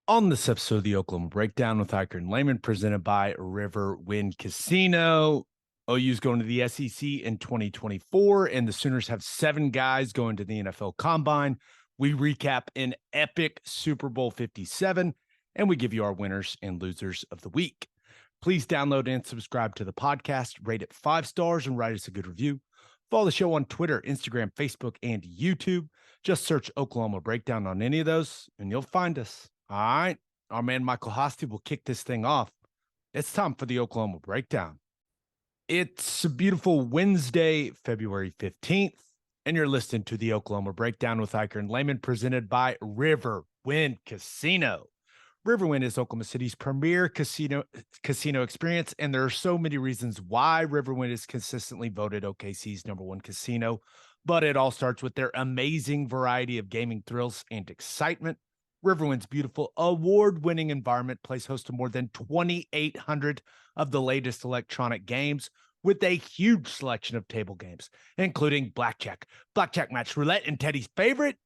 On this episode of the Oklahoma Breakdown with Ikard and Lehman, presented by Riverwind Casino. OU's going to the SEC in 2024, and the Sooners have 7 guys going to the NFL Combine. We recap an epic Super Bowl 57, and we give you our winners and losers of the week. Please download and subscribe to the podcast, rate it 5 stars, and write us a good review. Follow the show on Twitter, Instagram, Facebook, and YouTube. Just search Oklahoma Breakdown on any of those, and you'll find us. All right, our man Michael Hosty will kick this thing off. It's time for the Oklahoma Breakdown. It's a beautiful Wednesday, February 15th, and you're listening to the Oklahoma Breakdown with Ikard and Lehman, presented by Riverwind Casino. Riverwind is Oklahoma City's premier casino experience, and there are so many reasons why Riverwind is consistently voted OKC's #1 casino, but it all starts with their amazing variety of gaming thrills and excitement. Riverwind's beautiful, award-winning environment plays host to more than 2,800 of the latest electronic games with a huge selection of table games, including blackjack match roulette, and Teddy's favorite,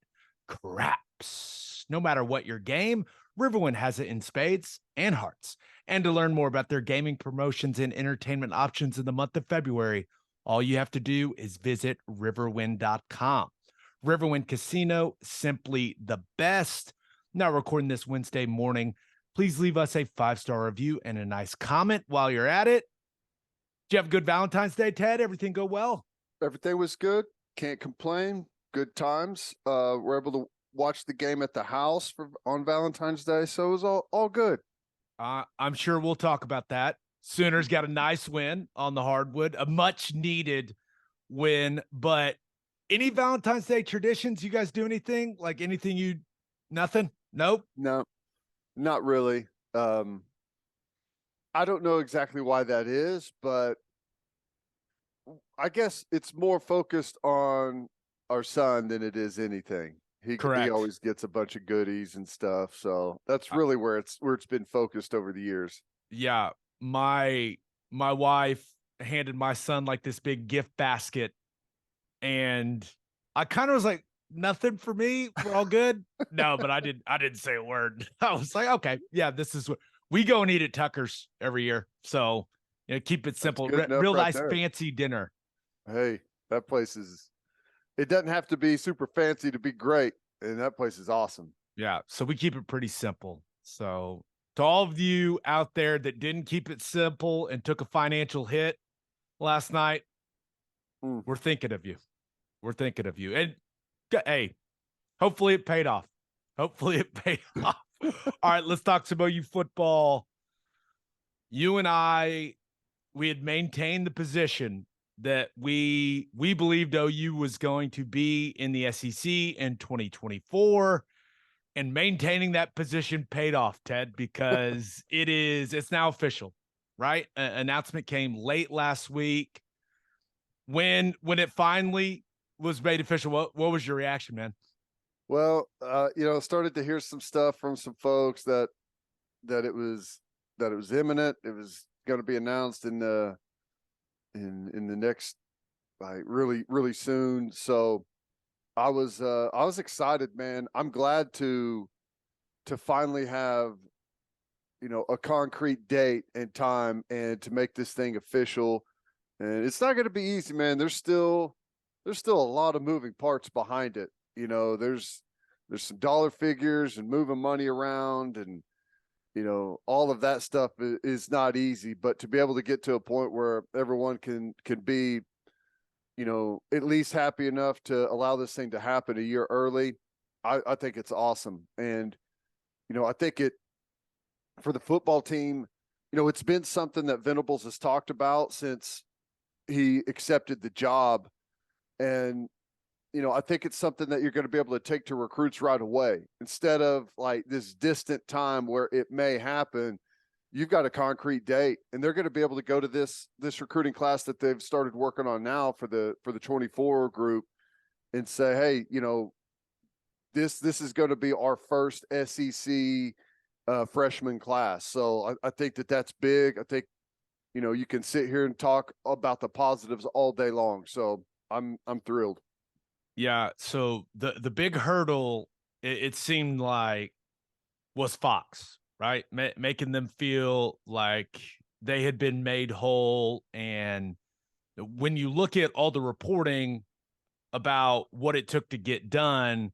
craps. No matter what your game, Riverwind has it in spades and hearts. And to learn more about their gaming promotions and entertainment options in the month of February, all you have to do is visit riverwind.com. Riverwind Casino, simply the best. Now recording this Wednesday morning. Please leave us a 5-star review and a nice comment while you're at it. Did you have a good Valentine's Day, Ted? Everything go well? Everything was good. Can't complain. Good times. We're able to watch the game at the house on Valentine's Day, so it was all good. I'm sure we'll talk about that. Sooners got a nice win on the hardwood, a much needed win. But any Valentine's Day traditions? You guys do anything? Like anything you? Nothing? Nope. No, not really. I don't know exactly why that is, but I guess it's more focused on our son than it is anything. He always gets a bunch of goodies and stuff, so that's really where it's been focused over the years. Yeah, my wife handed my son like this big gift basket, and I kind of was like, nothing for me. We're all good. No, but I didn't say a word. I was like, okay, yeah, this is what we go and eat at Tucker's every year. So, keep it simple. Real nice, fancy dinner. Hey, that place it doesn't have to be super fancy to be great. And that place is awesome. Yeah. So we keep it pretty simple. So to all of you out there that didn't keep it simple and took a financial hit last night, we're thinking of you. We're thinking of you. And hey, hopefully it paid off. Hopefully it paid off. All right, let's talk some OU football. You and I, we had maintained the position that we believed OU was going to be in the SEC in 2024, and maintaining that position paid off, Ted, because it's now official, right? Announcement came late last week. When it finally was made official, what was your reaction, man? Well, started to hear some stuff from some folks that it was imminent. It was going to be announced in the next, like, really, really soon. So I was excited, man. I'm glad to finally have, a concrete date and time and to make this thing official. And it's not going to be easy, man. There's still a lot of moving parts behind it. There's some dollar figures and moving money around, and all of that stuff is not easy. But to be able to get to a point where everyone can be, at least happy enough to allow this thing to happen a year early, I think it's awesome. And I think it, for the football team, it's been something that Venables has talked about since he accepted the job. And, I think it's something that you're going to be able to take to recruits right away, instead of like this distant time where it may happen. You've got a concrete date, and they're going to be able to go to this recruiting class that they've started working on now for the 24 group and say, hey, this is going to be our first SEC freshman class. So I think that's big. I think, you can sit here and talk about the positives all day long. So I'm thrilled. Yeah. So the big hurdle, it seemed like, was Fox, right? Making them feel like they had been made whole. And when you look at all the reporting about what it took to get done,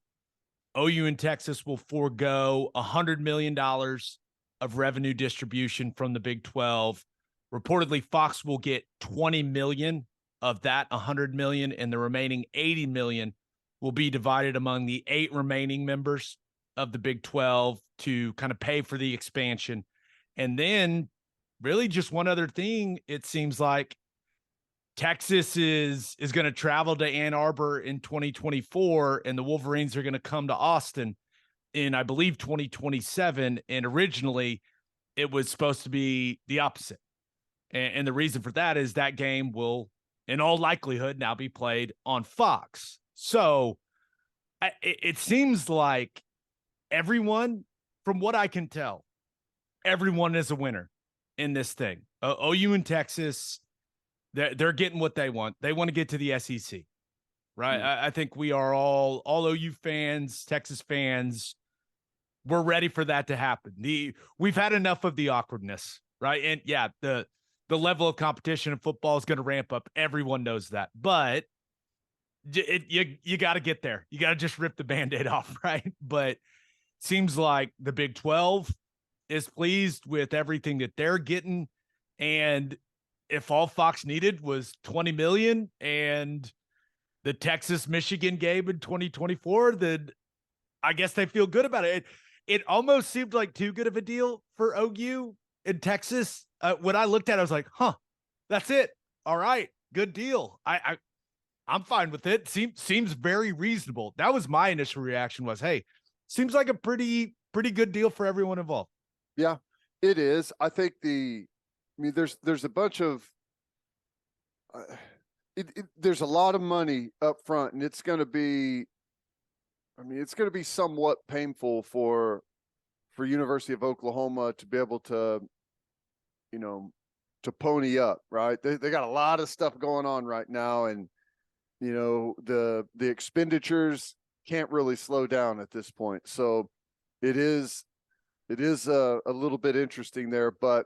OU and Texas will forego $100 million of revenue distribution from the Big 12. Reportedly, Fox will get 20 million of that 100 million, and the remaining 80 million will be divided among the 8 remaining members of the Big 12 to kind of pay for the expansion. And then really just one other thing, it seems like Texas is going to travel to Ann Arbor in 2024, and the Wolverines are going to come to Austin in, I believe, 2027. And originally it was supposed to be the opposite. And the reason for that is that game will, in all likelihood, now be played on Fox. So it seems like everyone, from what I can tell, everyone is a winner in this thing. OU and Texas, they're getting what they want. They want to get to the SEC, right? I think we are all OU fans, Texas fans. We're ready for that to happen. We've had enough of the awkwardness, right? And yeah, the level of competition in football is going to ramp up. Everyone knows that, but you got to get there. You got to just rip the Band-Aid off, right? But seems like the Big 12 is pleased with everything that they're getting. And if all Fox needed was 20 million and the Texas-Michigan game in 2024, then I guess they feel good about it. It almost seemed like too good of a deal for OU in Texas. When I looked at it, I was like, that's it. All right, good deal. I'm fine with it. Seems very reasonable. That was my initial reaction was, hey, seems like a pretty good deal for everyone involved. Yeah, it is. I think there's a bunch of there's a lot of money up front, and it's going to be somewhat painful for University of Oklahoma to be able to, to pony up, right? They got a lot of stuff going on right now, and the expenditures can't really slow down at this point. So it is a little bit interesting there, but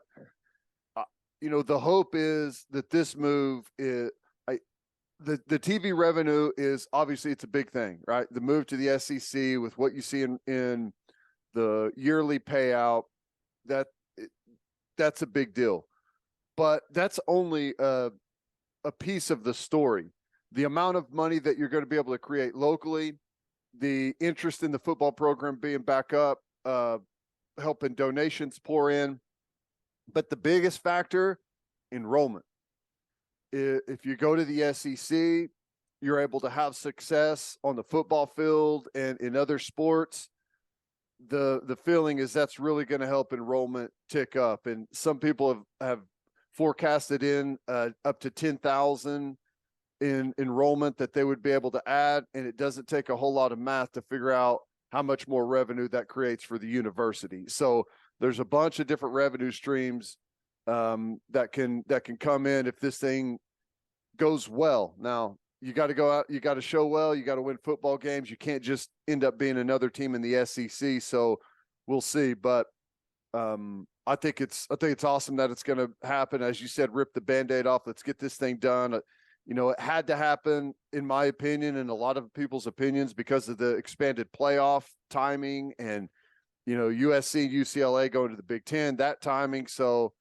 the hope is that this move is the TV revenue is obviously it's a big thing, right? The move to the SEC with what you see in the yearly payout, that's a big deal, but that's only a piece of the story. The amount of money that you're going to be able to create locally, the interest in the football program being back up, helping donations pour in. But the biggest factor, enrollment. If you go to the SEC, you're able to have success on the football field and in other sports. The feeling is that's really going to help enrollment tick up. And some people have forecasted in up to 10,000 in enrollment that they would be able to add, and it doesn't take a whole lot of math to figure out how much more revenue that creates for the university. So there's a bunch of different revenue streams that can come in if this thing goes well. Now you got to go out, you got to show well, you got to win football games. You can't just end up being another team in the SEC. So we'll see, but I think it's awesome that it's going to happen. As you said, rip the Band-Aid off. Let's get this thing done. It had to happen, in my opinion, and a lot of people's opinions, because of the expanded playoff timing and, USC, UCLA going to the Big Ten, that timing. So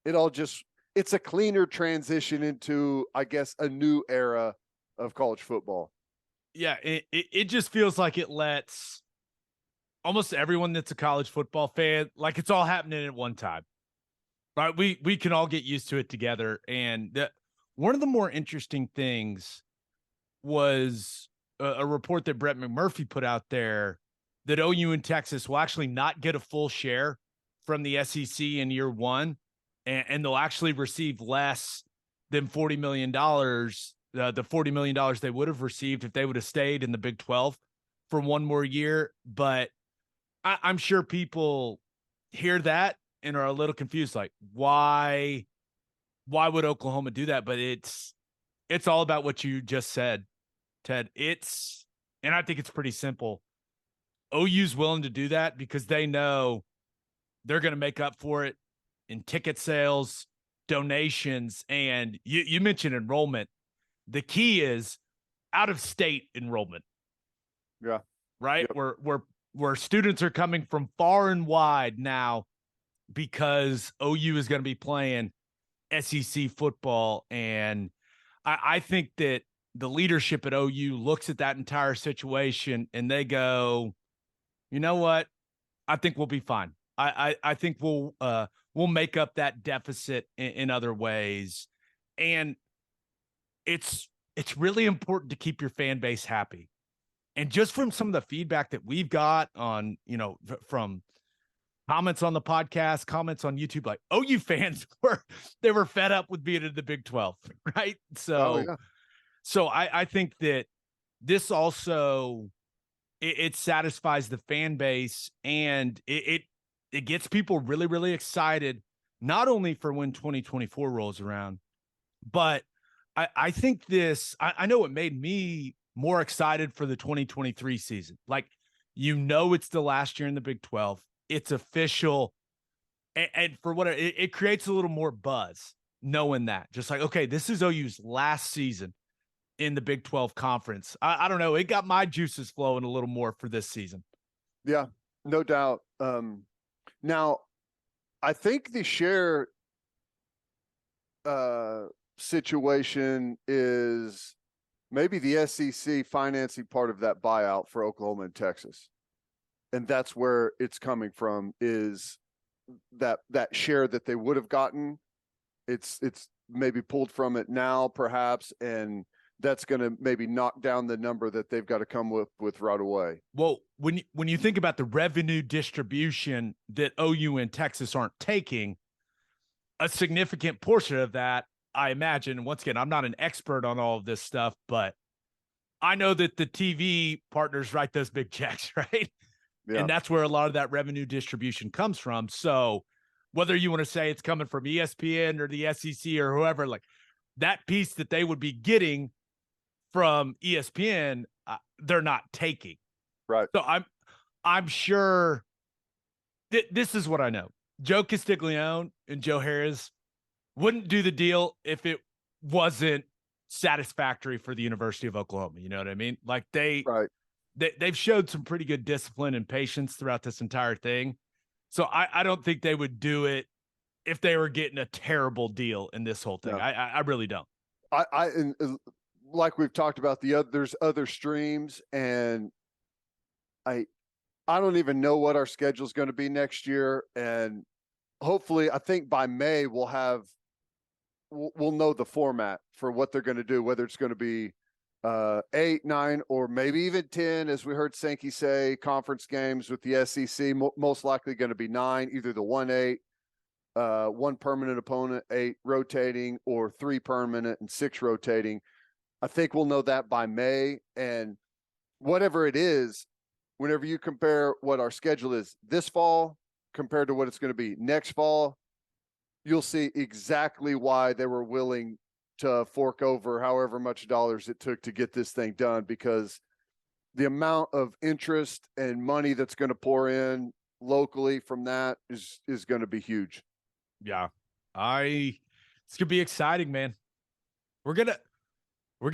it's a cleaner transition into, I guess, a new era of college football. Yeah, it just feels like it lets almost everyone that's a college football fan, like it's all happening at one time, right? We can all get used to it together. And one of the more interesting things was a report that Brett McMurphy put out there that OU and Texas will actually not get a full share from the SEC in year one, and they'll actually receive less than $40 million, the $40 million they would have received if they would have stayed in the Big 12 for one more year. But I'm sure people hear that and are a little confused, like, why would Oklahoma do that? But it's all about what you just said, Ted. And I think it's pretty simple. OU's willing to do that because they know they're going to make up for it in ticket sales, donations, and you mentioned enrollment. The key is out of state enrollment. Yeah. Right? Yep. Where students are coming from far and wide now because OU is going to be playing SEC football. And I think that the leadership at OU looks at that entire situation and they go, you know what? I think we'll be fine. I think we'll make up that deficit in other ways. And it's really important to keep your fan base happy. And just from some of the feedback that we've got on, from comments on the podcast, comments on YouTube, like OU fans were fed up with being in the Big 12, right? So, yeah. I think that this also it satisfies the fan base and it gets people really, really excited, not only for when 2024 rolls around, but I think I know it made me more excited for the 2023 season. Like, it's the last year in the Big 12. It's official. And for what it creates a little more buzz knowing that. Just like, okay, this is OU's last season in the Big 12 conference. I don't know. It got my juices flowing a little more for this season. Yeah, no doubt. Now, I think the share situation is maybe the SEC financing part of that buyout for Oklahoma and Texas. And that's where it's coming from, is that share that they would have gotten. It's maybe pulled from it now, perhaps, and that's going to maybe knock down the number that they've got to come with right away. Well, when you think about the revenue distribution that OU and Texas aren't taking, a significant portion of that, I imagine, once again, I'm not an expert on all of this stuff, but I know that the TV partners write those big checks, right? Yeah. And that's where a lot of that revenue distribution comes from. So whether you want to say it's coming from ESPN or the SEC or whoever, like that piece that they would be getting from ESPN, they're not taking. Right. So I'm sure this is what I know. Joe Castiglione and Joe Harris wouldn't do the deal if it wasn't satisfactory for the University of Oklahoma. You know what I mean? Like they've showed some pretty good discipline and patience throughout this entire thing. So I don't think they would do it if they were getting a terrible deal in this whole thing. No. I really don't. And like we've talked about, there's other streams, and I don't even know what our schedule is going to be next year. And hopefully, I think by May we'll know the format for what they're going to do, whether it's going to be 8, 9, or maybe even 10, as we heard Sankey say, conference games with the SEC. Most likely going to be 9, either the 1-8, 1 permanent opponent, 8 rotating, or 3 permanent and 6 rotating. I think we'll know that by May. And whatever it is, whenever you compare what our schedule is this fall compared to what it's going to be next fall, you'll see exactly why they were willing to fork over however much dollars it took to get this thing done, because the amount of interest and money that's going to pour in locally from that is going to be huge. Yeah. It's going to be exciting, man. We're going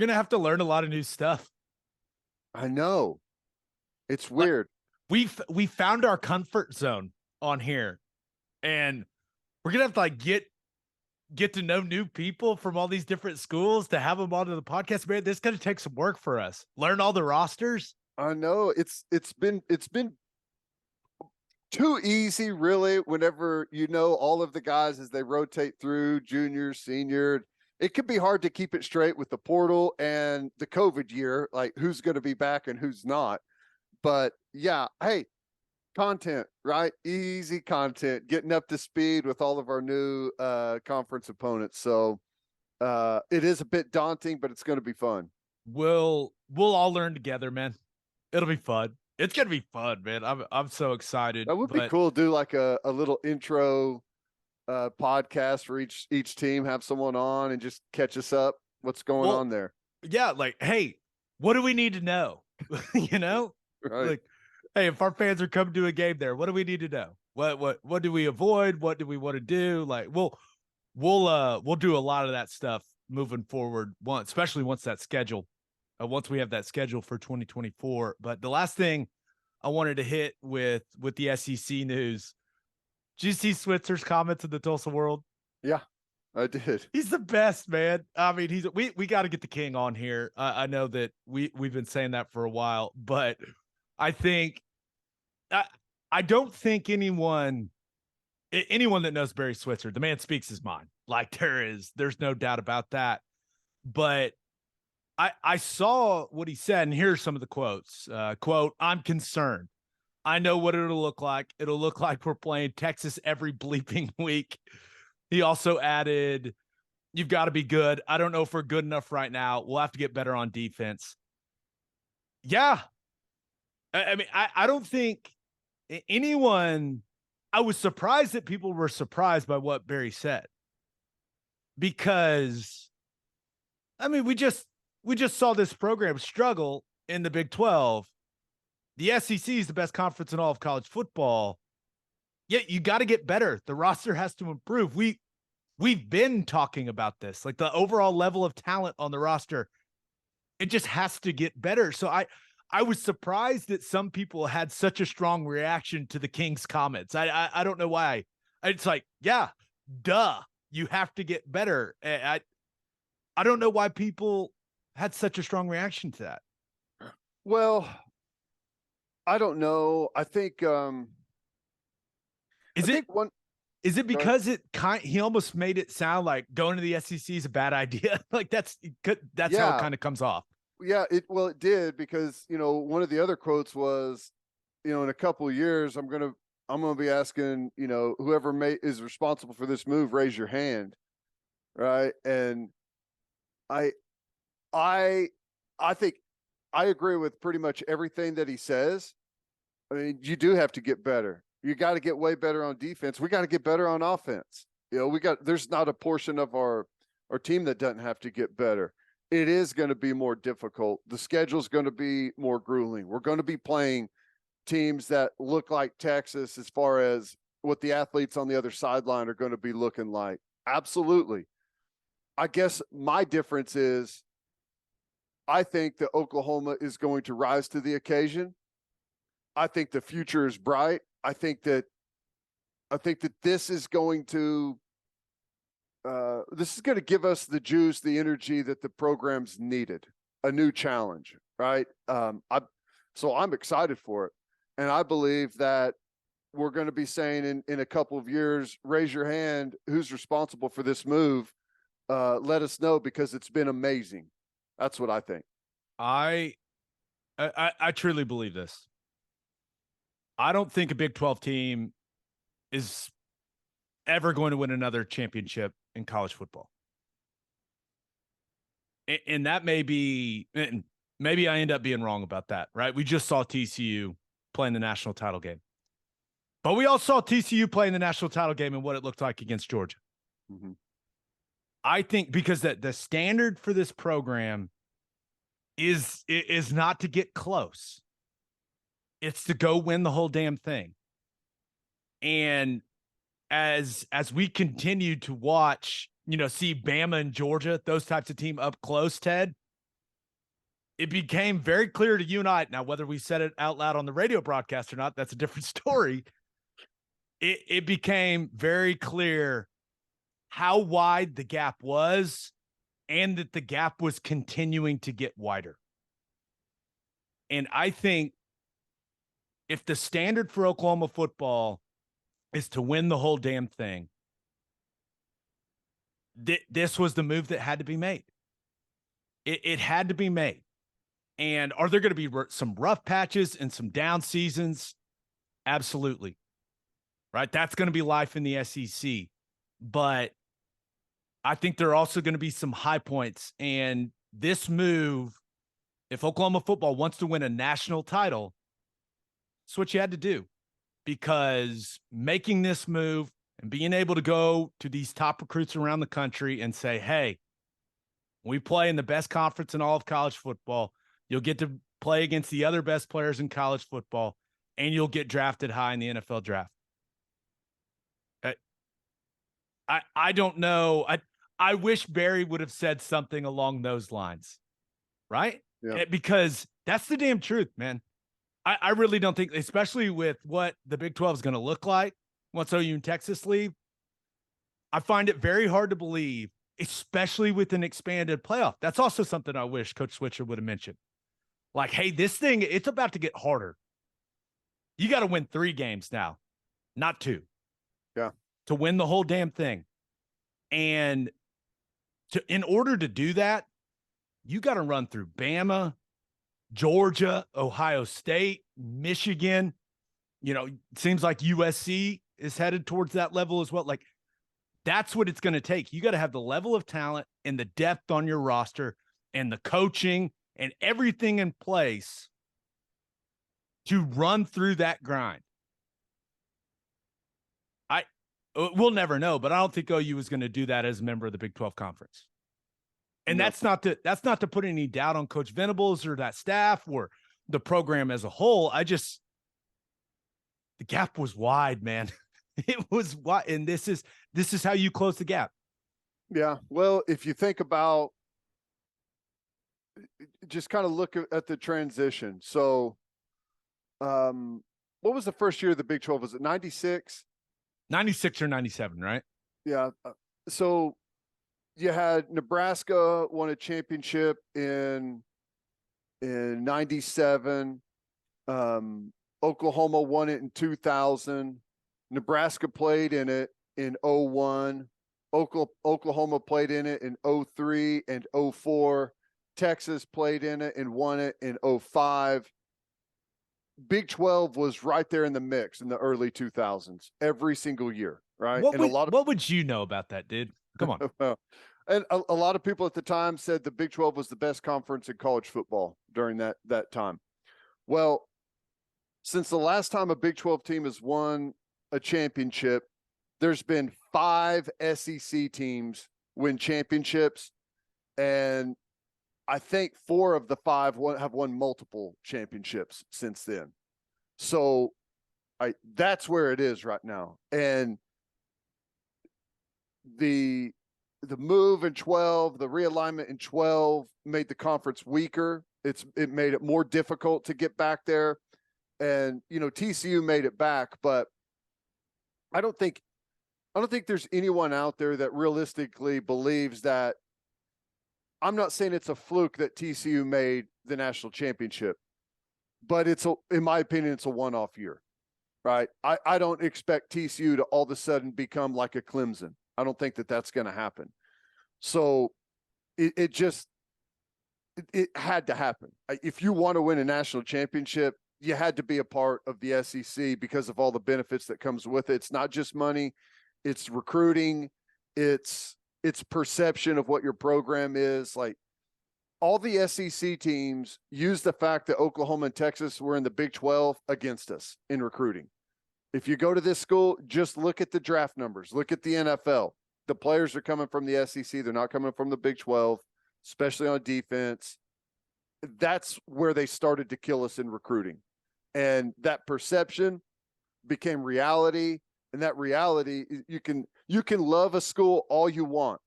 to have to learn a lot of new stuff. I know. It's weird. We found our comfort zone on here, and we're going to have to like get to know new people from all these different schools to have them onto the podcast. Man, this is going to take some work for us. Learn all the rosters. I know it's been too easy, really. Whenever you know all of the guys as they rotate through junior, senior, it could be hard to keep it straight with the portal and the COVID year, like who's going to be back and who's not. But yeah, hey, content, right? Easy content, getting up to speed with all of our new conference opponents. So it is a bit daunting, but it's going to be fun. We'll all learn together, man. It'll be fun. It's going to be fun, man. I'm so excited. That would be cool. Do like a little intro podcast for each team, have someone on and just catch us up. What's going on there? Yeah. Like, hey, what do we need to know? You know, right. Hey, if our fans are coming to a game there, what do we need to know? What do we avoid? What do we want to do? Like we'll do a lot of that stuff moving forward, especially once we have that schedule for 2024. But the last thing I wanted to hit with the SEC news. Did you see Switzer's comments in the Tulsa World? Yeah, I did. He's the best, man. I mean, we got to get the king on here. I know that we've been saying that for a while, but I think I don't think anyone that knows Barry Switzer, the man speaks his mind. Like there's no doubt about that. But I saw what he said, and here's some of the quotes. Quote, "I'm concerned. I know what it'll look like. It'll look like we're playing Texas every bleeping week." He also added, "You've got to be good. I don't know if we're good enough right now. We'll have to get better on defense." Yeah. I mean, I don't think anyone, I was surprised that people were surprised by what Barry said. Because, I mean, we just saw this program struggle in the Big 12. The SEC is the best conference in all of college football. Yet you got to get better. The roster has to improve. We've been talking about this, like the overall level of talent on the roster. It just has to get better. So I was surprised that some people had such a strong reaction to the King's comments. I don't know why. It's like, yeah, duh, you have to get better. I don't know why people had such a strong reaction to that. Well, I don't know. I think is it because he almost made it sound like going to the SEC is a bad idea? Like that's how it kind of comes off. Yeah, it did, because one of the other quotes was, in a couple of years I'm gonna be asking, whoever is responsible for this move, raise your hand, right? And I think I agree with pretty much everything that he says. I mean, you do have to get better. You got to get way better on defense. We got to get better on offense. There's not a portion of our team that doesn't have to get better. It is going to be more difficult. The schedule's going to be more grueling. We're going to be playing teams that look like Texas as far as what the athletes on the other sideline are going to be looking like. Absolutely. I guess my difference is I think that Oklahoma is going to rise to the occasion. I think the future is bright. I think that this is going to give us the juice, the energy that the program's needed. A new challenge, right? So I'm excited for it, and I believe that we're going to be saying in a couple of years, raise your hand, who's responsible for this move? Let us know, because it's been amazing. That's what I think. I truly believe this. I don't think a Big 12 team is ever going to win another championship in college football. And that maybe I end up being wrong about that, right? We just saw TCU playing the national title game. But we all saw TCU playing the national title game and what it looked like against Georgia. Mm-hmm. I think because the standard for this program is not to get close. It's to go win the whole damn thing. And as we continue to watch, see Bama and Georgia, those types of team up close, Ted, it became very clear to you and I. Now, whether we said it out loud on the radio broadcast or not, that's a different story. It became very clear how wide the gap was, and that the gap was continuing to get wider. And I think if the standard for Oklahoma football is to win the whole damn thing, this was the move that had to be made. It had to be made. And are there going to be some rough patches and some down seasons? Absolutely. Right? That's going to be life in the SEC. But I think there are also going to be some high points. And this move, if Oklahoma football wants to win a national title, that's what you had to do. Because making this move and being able to go to these top recruits around the country and say, hey, we play in the best conference in all of college football. You'll get to play against the other best players in college football. and you'll get drafted high in the NFL draft. I don't know. I wish Barry would have said something along those lines, right? Yeah. Because that's the damn truth, man. I really don't think, especially with what the Big 12 is going to look like once OU and Texas leave, I find it very hard to believe, especially with an expanded playoff. That's also something I wish Coach Switzer would have mentioned. Like, hey, this thing, it's about to get harder. You got to win 3 games now, not 2. Yeah. To win the whole damn thing. And in order to do that, you got to run through Bama, Georgia, Ohio State, Michigan. It seems like USC is headed towards that level as well. Like, that's what it's going to take. You got to have the level of talent and the depth on your roster and the coaching and everything in place to run through that grind. We'll never know, but I don't think OU is going to do that as a member of the Big 12 Conference. And that's not to put any doubt on Coach Venables or that staff or the program as a whole. The gap was wide, man. It was wide, and this is how you close the gap. Yeah. Well, if you think about, just kind of look at the transition. So, what was the first year of the Big 12? Was it 96? 96 or 97, right? Yeah. So you had Nebraska won a championship in 97. Oklahoma won it in 2000. Nebraska played in it in 01. Oklahoma played in it in 03 and 04. Texas played in it and won it in 05. Big 12 was right there in the mix in the early 2000s, every single year, right? What would you know about that, dude? Come on. And a lot of people at the time said the Big 12 was the best conference in college football during that time. Well, since the last time a Big 12 team has won a championship, there's been 5 SEC teams win championships, and I think 4 of the 5 have won multiple championships since then. So that's where it is right now. And the move in 12, the realignment in 12 made the conference weaker. It made it more difficult to get back there. And, TCU made it back, but I don't think there's anyone out there that realistically believes that. I'm not saying it's a fluke that TCU made the national championship, but in my opinion, it's a one-off year, right? I don't expect TCU to all of a sudden become like a Clemson. I don't think that that's going to happen. So it had to happen. If you want to win a national championship, you had to be a part of the SEC because of all the benefits that comes with it. It's not just money, it's recruiting, it's perception of what your program is. Like, all the SEC teams use the fact that Oklahoma and Texas were in the Big 12 against us in recruiting. If you go to this school, just look at the draft numbers, look at the NFL. The players are coming from the SEC. They're not coming from the Big 12, especially on defense. That's where they started to kill us in recruiting. And that perception became reality. And that reality, you can love a school all you want,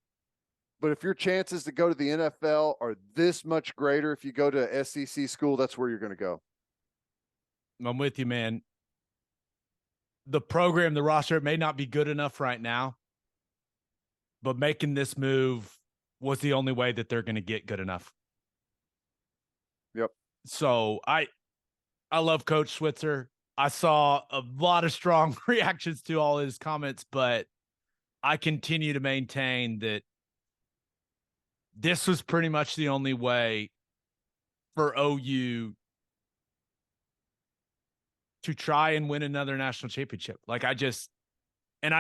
but if your chances to go to the NFL are this much greater if you go to an SEC school, that's where you're going to go. I'm with you, man. The program, the roster, it may not be good enough right now, but making this move was the only way that they're going to get good enough. Yep. So I love Coach Switzer. I saw a lot of strong reactions to all his comments, but I continue to maintain that this was pretty much the only way for OU to try and win another national championship. Like, I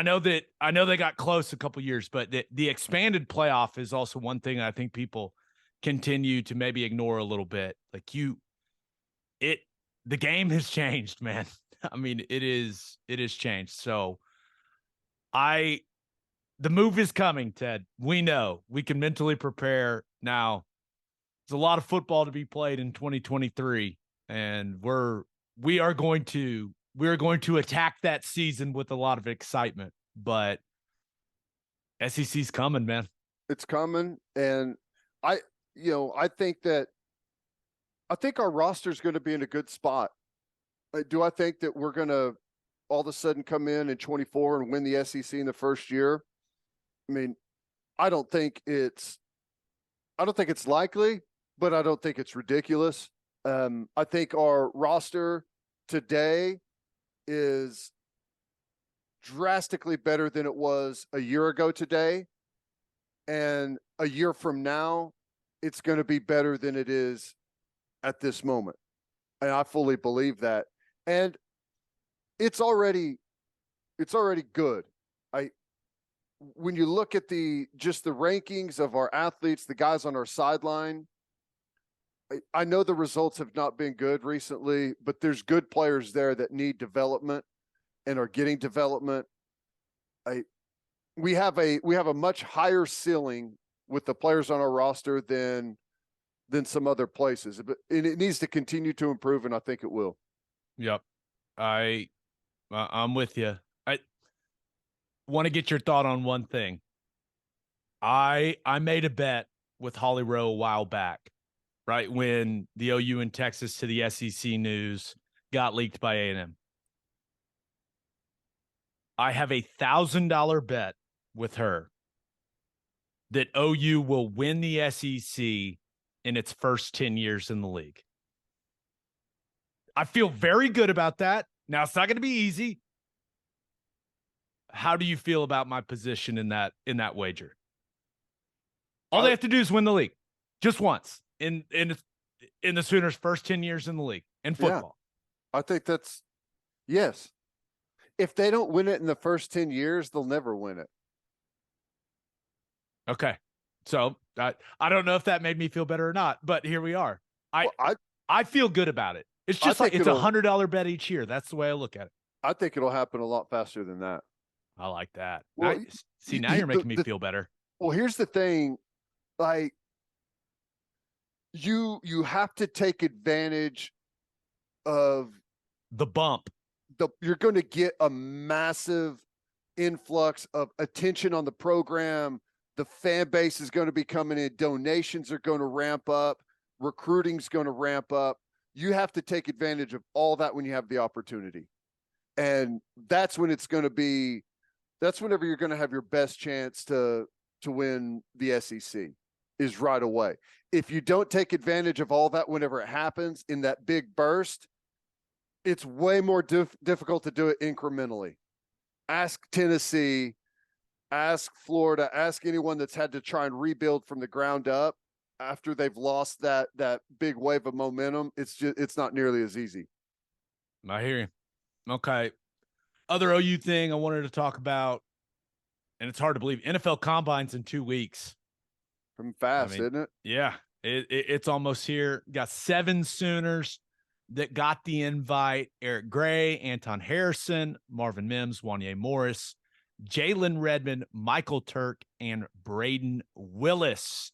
know they got close a couple years, but the expanded playoff is also one thing I think people continue to maybe ignore a little bit. Like, the game has changed, man. I mean, it is changed. So the move is coming, Ted. We know we can mentally prepare now. There's a lot of football to be played in 2023, and we're we're going to attack that season with a lot of excitement, but SEC's coming, man. It's coming. And I think our roster is going to be in a good spot. Do I think that we're going to all of a sudden come in 24 and win the SEC in the first year? I mean, I don't think it's likely, but I don't think it's ridiculous. I think our roster today is drastically better than it was a year ago today. And a year from now, it's going to be better than it is at this moment. And I fully believe that. And it's already good. When you look at the rankings of our athletes, the guys on our sideline, I know the results have not been good recently, but there's good players there that need development and are getting development. We have a much higher ceiling with the players on our roster than some other places, but it needs to continue to improve, and I think it will. Yep. I'm with you. I want to get your thought on one thing. I made a bet with Holly Rowe a while back, right when the OU and Texas to the SEC news got leaked by A&M. I have a $1,000 bet with her that OU will win the SEC in its first 10 years in the league. I feel very good about that. Now, it's not going to be easy. How do you feel about my position in that wager? All they have to do is win the league just once in the Sooners' first 10 years in the league in football. Yeah, I think that's yes. If they don't win it in the first 10 years, they'll never win it. Okay. So I don't know if that made me feel better or not, but here we are. I feel good about it. It's just like it's $100 bet each year. That's the way I look at it. I think it'll happen a lot faster than that. I like that. Well, now you're making me feel better. Well, here's the thing. Like, you have to take advantage of the bump. You're going to get a massive influx of attention on the program. The fan base is going to be coming in. Donations are going to ramp up. Recruiting's going to ramp up. You have to take advantage of all that when you have the opportunity. And that's when it's going to be, that's whenever you're going to have your best chance to win the SEC is right away. If you don't take advantage of all that whenever it happens in that big burst, it's way more difficult to do it incrementally. Ask Tennessee, ask Florida, ask anyone that's had to try and rebuild from the ground up after they've lost that big wave of momentum. It's not nearly as easy. I hear you. Okay. Other OU thing I wanted to talk about, and it's hard to believe, NFL Combine's in 2 weeks. From fast, isn't it? Yeah. It's almost here. Got 7 Sooners that got the invite: Eric Gray, Anton Harrison, Marvin Mims, Wanye Morris, Jalen Redmond, Michael Turk, and Braden Willis.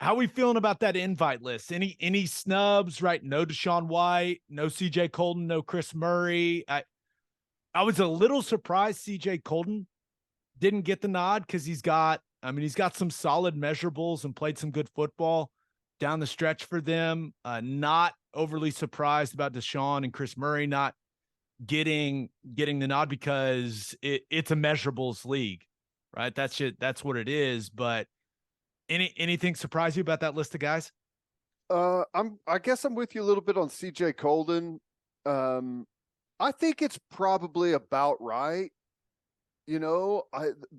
How are we feeling about that invite list? Any snubs, right? No Deshaun White, no CJ Colton, no Chris Murray. I was a little surprised CJ Colton didn't get the nod because he's got some solid measurables and played some good football down the stretch for them. Not overly surprised about Deshaun and Chris Murray not getting the nod because it's a measurables league, right? That's what it is. But anything surprise you about that list of guys? I guess I'm with you a little bit on CJ Colton. I think it's probably about right. The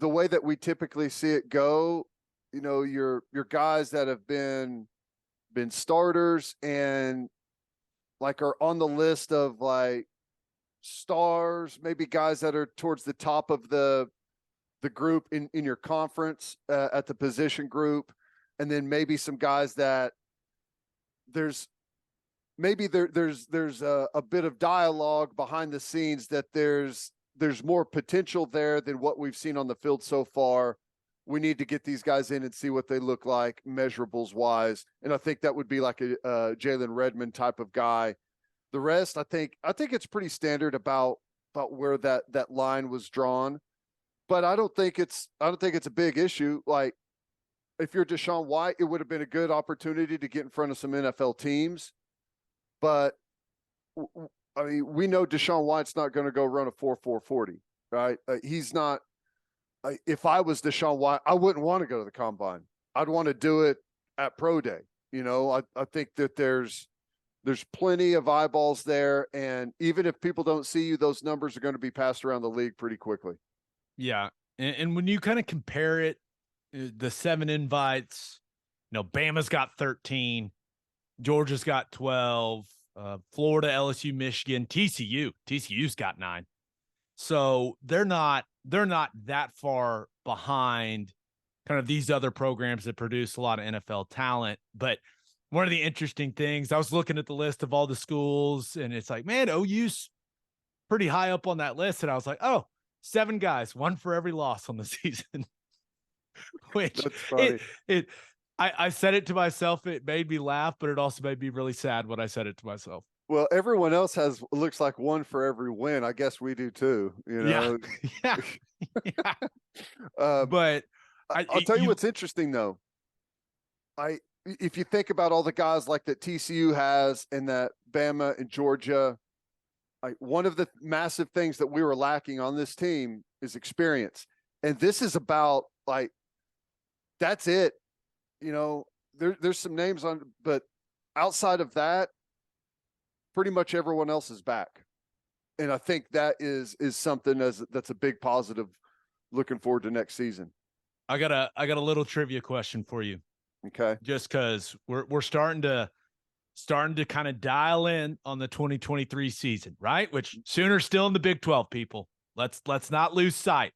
way that we typically see it go, your guys that have been starters and like are on the list of like stars, maybe guys that are towards the top of the group in your conference at the position group, and then maybe some guys that there's a bit of dialogue behind the scenes that there's more potential there than what we've seen on the field so far. We need to get these guys in and see what they look like measurables wise. And I think that would be like a Jalen Redmond type of guy The rest, I think it's pretty standard about where that line was drawn. But I don't think it's a big issue. Like, if you're Deshaun White, it would have been a good opportunity to get in front of some NFL teams. But I mean, we know Deshaun White's not going to go run a 4.40, right? He's not. If I was Deshaun White, I wouldn't want to go to the combine. I'd want to do it at pro day. I think that there's plenty of eyeballs there, and even if people don't see you, those numbers are going to be passed around the league pretty quickly. Yeah, and when you kind of compare it, the 7 invites, Bama's got 13, Georgia's got 12, Florida, LSU, Michigan, TCU's got 9. So they're not that far behind kind of these other programs that produce a lot of NFL talent. But one of the interesting things, I was looking at the list of all the schools, and it's like, man, OU's pretty high up on that list. And I was like, oh, 7 guys, 1 for every loss on the season. Which I said it to myself. It made me laugh, but it also made me really sad when I said it to myself. Well, everyone else looks like 1 for every win. I guess we do too. Yeah. But I'll tell you what's interesting though. If you think about all the guys like that TCU has and that Bama and Georgia, one of the massive things that we were lacking on this team is experience. And this is about that's it. There's some names on, but outside of that, pretty much everyone else is back. And I think that is something that's a big positive looking forward to next season. I got a little trivia question for you. Okay. Just because we're starting to kind of dial in on the 2023 season, right? Which Sooners still in the Big 12, people. Let's not lose sight.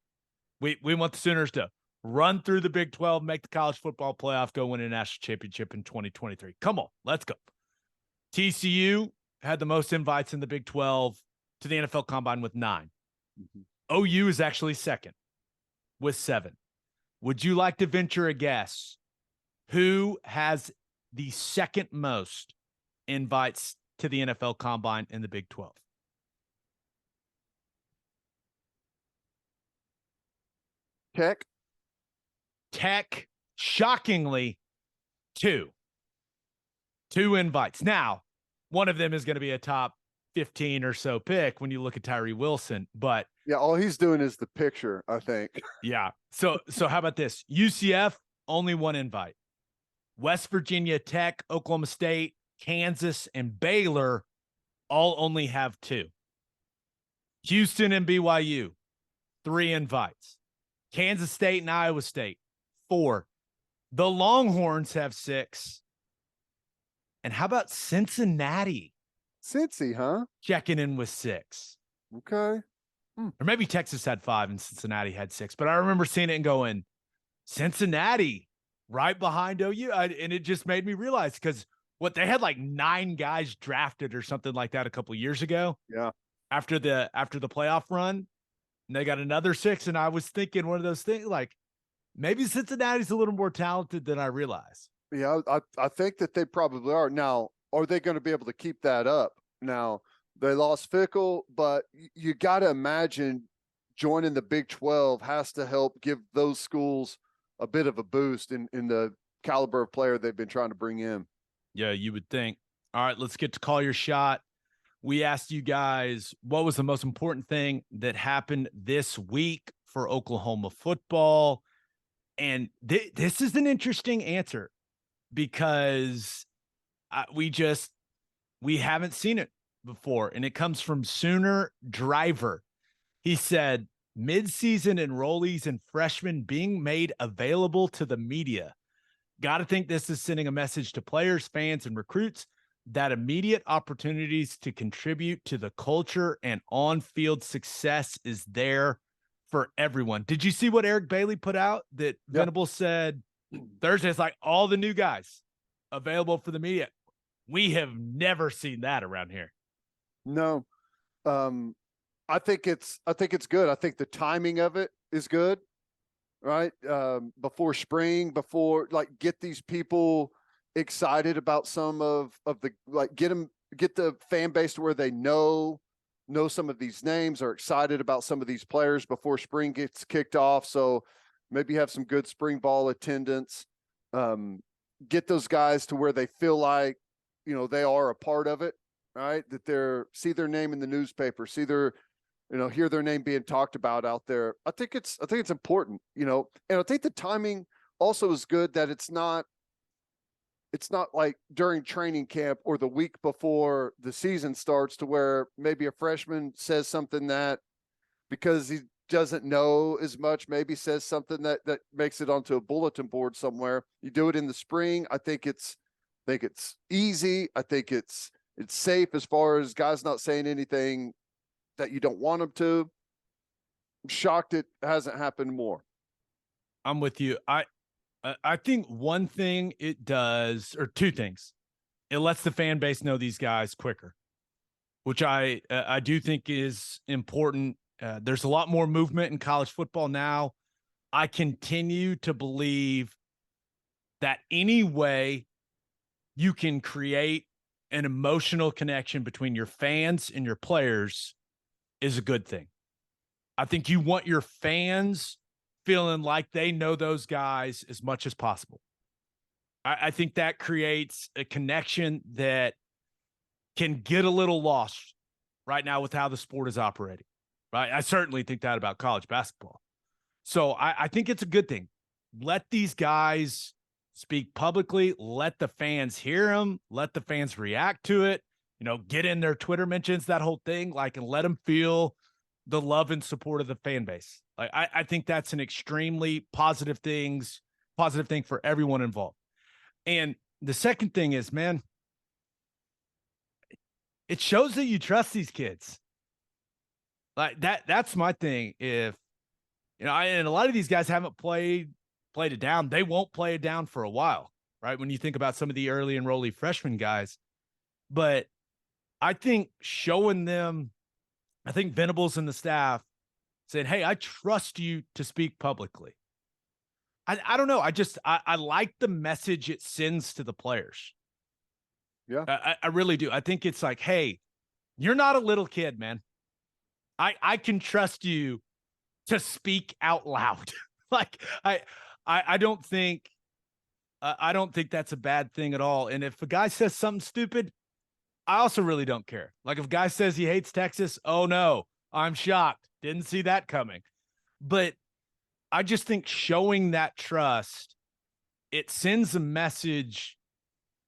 We want the Sooners to run through the Big 12, make the college football playoff, go win a national championship in 2023. Come on, let's go. TCU had the most invites in the Big 12 to the NFL Combine with 9. Mm-hmm. OU is actually second with 7. Would you like to venture a guess who has the second most invites to the NFL Combine in the Big 12? Tech, shockingly, 2 invites. Now, one of them is going to be a top 15 or so pick when you look at Tyree Wilson, but yeah, all he's doing is the picture, I think. Yeah. So how about this? UCF, only 1 invite. West Virginia Tech, Oklahoma State, Kansas, and Baylor all only have 2. Houston and BYU, 3 invites. Kansas State and Iowa State, 4. The Longhorns have 6. And how about Cincinnati? Cincy, huh? Checking in with 6. Okay. Or maybe Texas had 5 and Cincinnati had 6. But I remember seeing it and going, Cincinnati right behind OU. And it just made me realize, because what they had 9 guys drafted or something like that a couple of years ago. Yeah. After the playoff run, and they got another 6. And I was thinking one of those things, maybe Cincinnati's a little more talented than I realize. Yeah, I think that they probably are. Now, are they going to be able to keep that up? Now, they lost Fickle, but you got to imagine joining the Big 12 has to help give those schools a bit of a boost in the caliber of player they've been trying to bring in. Yeah, you would think. All right, let's get to call your shot. We asked you guys, what was the most important thing that happened this week for Oklahoma football? And this is an interesting answer, because we haven't seen it before. And it comes from Sooner Driver. He said, midseason enrollees and freshmen being made available to the media. Got to think this is sending a message to players, fans, and recruits that immediate opportunities to contribute to the culture and on-field success is there for everyone. Did you see what Eric Bailey put out? That Venable said Thursday's all the new guys available for the media. We have never seen that around here. No. I think it's good. I think the timing of it is good, right? Before spring, get these people excited about some of the, get them fan base to where they know some of these names, are excited about some of these players before spring gets kicked off. So maybe have some good spring ball attendance. Get those guys to where they feel like, they are a part of it, right? That see their name in the newspaper, see their, hear their name being talked about out there. I think it's important, and I think the timing also is good, that it's not like during training camp or the week before the season starts, to where maybe a freshman says something that, because he doesn't know as much, maybe says something that makes it onto a bulletin board somewhere. You do it in the spring. I think it's easy. I think it's safe, as far as guys not saying anything that you don't want them to. I'm shocked it hasn't happened more. I'm with you. I think one thing it does, or two things, it lets the fan base know these guys quicker, which I do think is important. There's a lot more movement in college football now. I continue to believe that any way you can create an emotional connection between your fans and your players is a good thing. I think you want your fans feeling like they know those guys as much as possible. I think that creates a connection that can get a little lost right now with how the sport is operating. Right? I certainly think that about college basketball. So I think it's a good thing. Let these guys speak publicly. Let the fans hear them. Let the fans react to it. Get in their Twitter mentions, that whole thing, and let them feel the love and support of the fan base. I think that's an extremely positive thing for everyone involved. And the second thing is, man, it shows that you trust these kids. That's my thing. If, and a lot of these guys haven't played it down. They won't play it down for a while, right? When you think about some of the early enrollee freshman guys. But I think showing them, I think Venables and the staff saying, hey, I trust you to speak publicly. I don't know. I like the message it sends to the players. Yeah. I really do. I think it's like, hey, you're not a little kid, man. I can trust you to speak out loud. I don't think that's a bad thing at all. And if a guy says something stupid, I also really don't care. If a guy says he hates Texas, oh no, I'm shocked. Didn't see that coming. But I just think showing that trust, it sends a message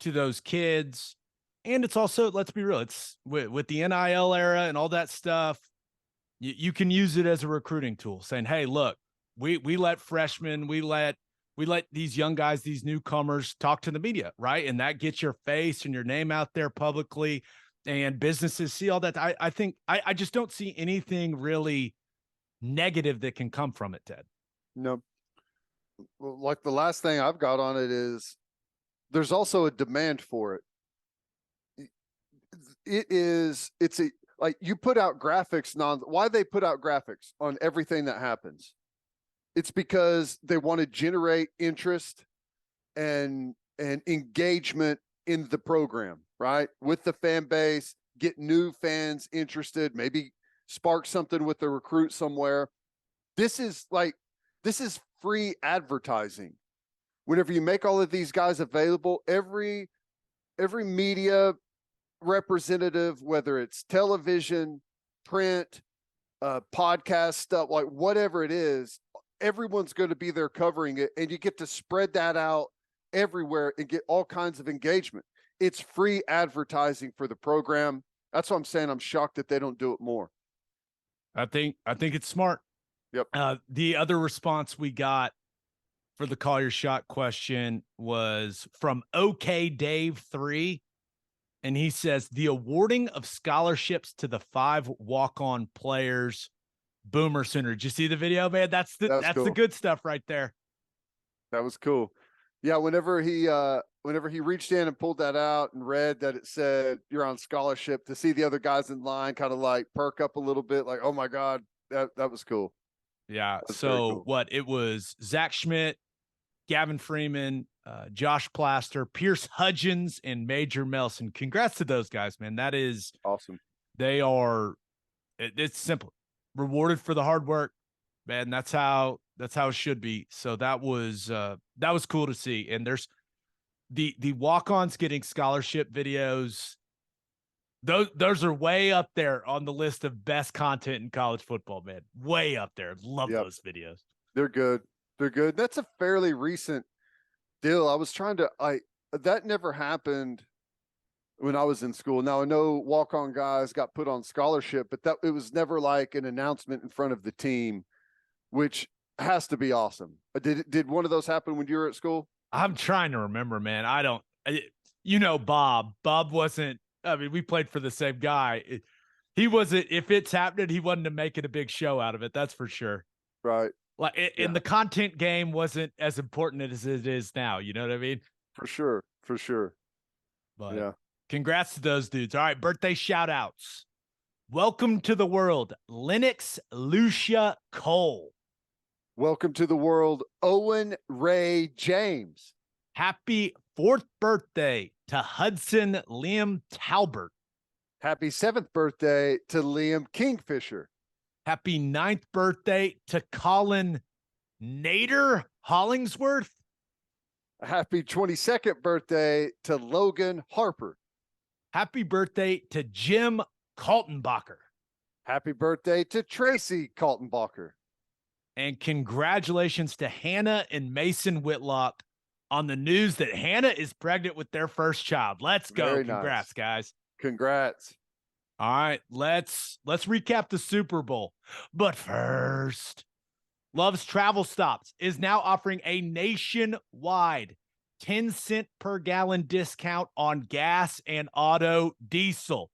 to those kids. And it's also, let's be real, it's with the NIL era and all that stuff, you can use it as a recruiting tool, saying, hey, look, we let freshmen, we let these young guys, these newcomers talk to the media, right? And that gets your face and your name out there publicly, and businesses see all that. I think I just don't see anything really negative that can come from it, Ted. No. Well, the last thing I've got on it is there's also a demand for it. You put out graphics why they put out graphics on everything that happens. It's because they want to generate interest and engagement in the program, right? With the fan base, get new fans interested, maybe spark something with the recruit somewhere. This is free advertising. Whenever you make all of these guys available, every media representative, whether it's television, print, podcast stuff, whatever it is, everyone's going to be there covering it, and you get to spread that out everywhere and get all kinds of engagement. It's free advertising for the program. That's what I'm saying. I'm shocked that they don't do it more. I think it's smart. Yep. The other response we got for the Call Your Shot question was from OK Dave 3. And he says, the awarding of scholarships to the 5 walk-on players, Boomer Sooner. Did you see the video, man? That's cool. The good stuff right there. That was cool. Yeah, whenever he reached in and pulled that out and read that it said you're on scholarship, to see the other guys in line kind of perk up a little bit, oh my God, that was cool. Yeah. So cool. It was Zach Schmidt, Gavin Freeman, Josh Plaster, Pierce Hudgens, and Major Melson. Congrats to those guys, man. That is awesome. They are. It's simple. Rewarded for the hard work, man. That's how it should be. So that was cool to see. And there's the walk-ons getting scholarship videos. Those are way up there on the list of best content in college football, man. Way up there. Love those videos. They're good. They're good. That's a fairly recent deal. I was trying to that never happened when I was in school. Now I know walk-on guys got put on scholarship, but it was never like an announcement in front of the team, which has to be awesome. Did one of those happen when you were at school? I'm trying to remember, man. Bob. Bob wasn't. I mean, we played for the same guy. He wasn't. If it's happening, he wasn't making a big show out of it. That's for sure. Right. Like, and the content game wasn't as important as it is now. You know what I mean? For sure. But yeah. Congrats to those dudes. All right, birthday shout outs. Welcome to the world, Lennox Lucia Cole. Welcome to the world, Owen Ray James. Happy 4th birthday to Hudson Liam Talbert. Happy 7th birthday to Liam Kingfisher. Happy 9th birthday to Colin Nader Hollingsworth. Happy 22nd birthday to Logan Harper. Happy birthday to Jim Kaltenbacher. Happy birthday to Tracy Kaltenbacher. And congratulations to Hannah and Mason Whitlock on the news that Hannah is pregnant with their first child. Let's go. Very Congrats, nice. Guys. Congrats. All right, let's recap the Super Bowl. But first, Love's Travel Stops is now offering a nationwide 10-cent per gallon discount on gas and auto diesel.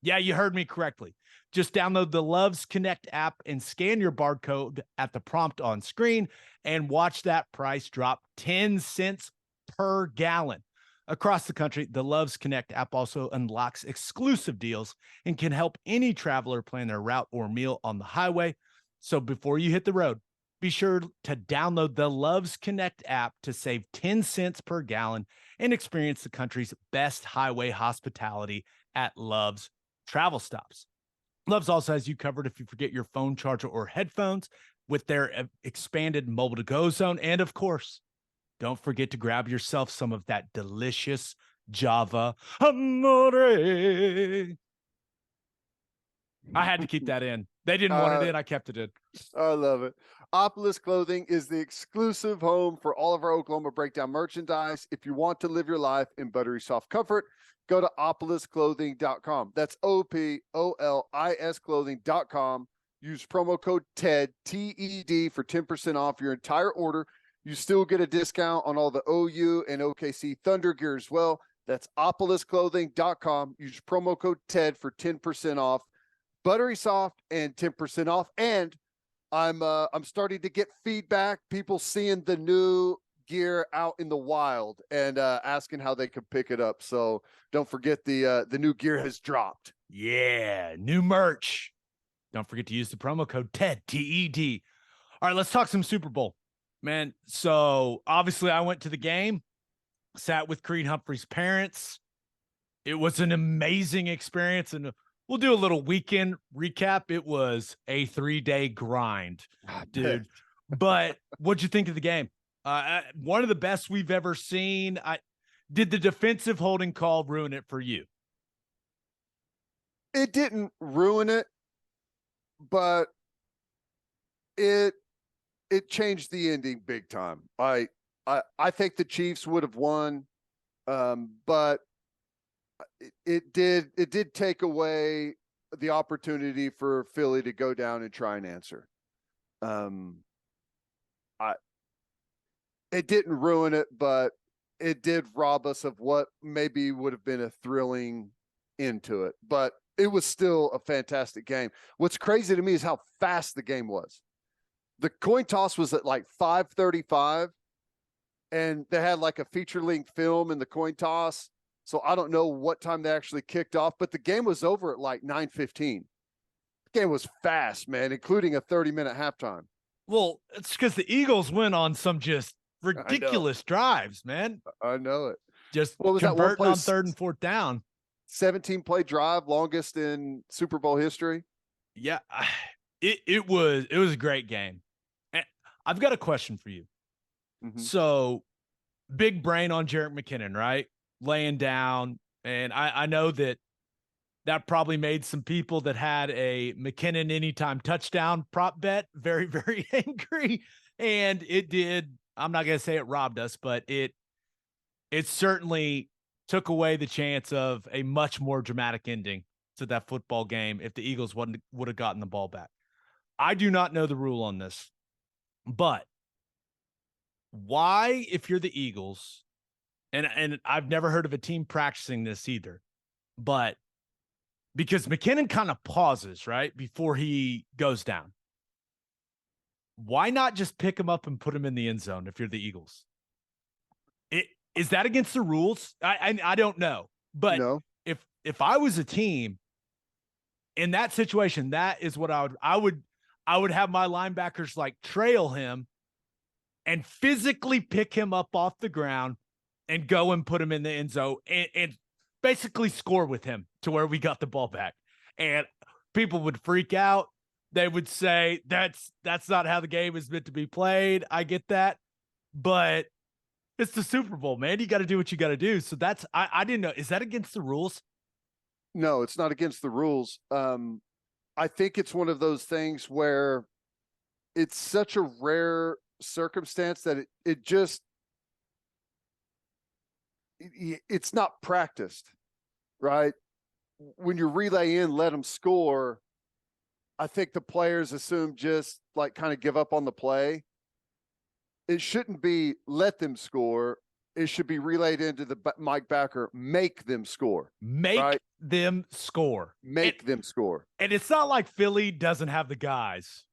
Yeah, you heard me correctly. Just download the Loves Connect app and scan your barcode at the prompt on screen and watch that price drop 10 cents per gallon. Across the country, the Loves Connect app also unlocks exclusive deals and can help any traveler plan their route or meal on the highway. So before you hit the road, be sure to download the Loves Connect app to save 10 cents per gallon and experience the country's best highway hospitality at Love's Travel Stops. Love's also has you covered if you forget your phone charger or headphones with their expanded mobile to go zone. And of course, don't forget to grab yourself some of that delicious Java Amore. I had to keep that in. They didn't want it in. I kept it in. I love it. Opolis Clothing is the exclusive home for all of our Oklahoma Breakdown merchandise. If you want to live your life in buttery soft comfort, go to opolisclothing.com. That's OPOLIS clothing.com. Use promo code TED, TED, for 10% off your entire order. You still get a discount on all the OU and OKC Thunder gear as well. That's opolisclothing.com. Use promo code TED for 10% off. Buttery soft and 10% off. And I'm starting to get feedback, people seeing the new gear out in the wild and asking how they could pick it up. So don't forget the new gear has dropped. Yeah, new merch. Don't forget to use the promo code TED, TED. All right, let's talk some Super Bowl, man. So obviously I went to the game, sat with Creed Humphrey's parents. It was an amazing experience, and we'll do a little weekend recap. It was a 3-day grind, dude. But what'd you think of the game? One of the best we've ever seen. Did the defensive holding call ruin it for you? It didn't ruin it, but it changed the ending big time. I think the Chiefs would have won, but it did take away the opportunity for Philly to go down and try and answer. It didn't ruin it, but it did rob us of what maybe would have been a thrilling end to it. But it was still a fantastic game. What's crazy to me is how fast the game was. The coin toss was at like 5:35, and they had like a feature-length film in the coin toss. So I don't know what time they actually kicked off, but the game was over at like 9:15. The game was fast, man, including a 30-minute halftime. Well, it's because the Eagles went on some just ridiculous drives, man. I know it. Just What was that one converting play? on 3rd and 4th down. 17 play drive, longest in Super Bowl history. Yeah, it was a great game. And I've got a question for you. Mm-hmm. So, big brain on Jerick McKinnon, right? Laying down, and I know that probably made some people that had a McKinnon anytime touchdown prop bet very, very angry. And it did. I'm not going to say it robbed us, but it certainly took away the chance of a much more dramatic ending to that football game if the Eagles would have gotten the ball back. I do not know the rule on this, but why, if you're the Eagles, and I've never heard of a team practicing this either, but because McKinnon kind of pauses, right, before he goes down. Why not just pick him up and put him in the end zone if you're the Eagles? Is that against the rules? I don't know. But no. if I was a team in that situation, that is what I would have my linebackers like trail him and physically pick him up off the ground and go and put him in the end zone and basically score with him to where we got the ball back. And people would freak out. They would say that's not how the game is meant to be played. I get that, but it's the Super Bowl, man. You got to do what you got to do. So that's I didn't know. Is that against the rules? No, it's not against the rules. I think it's one of those things where it's such a rare circumstance that it's not practiced, right? When you relay in, let them score. I think the players assume just like kind of give up on the play. It shouldn't be let them score. It should be relayed into the Mike backer, make them score. Make them score. Make them score. And it's not like Philly doesn't have the guys,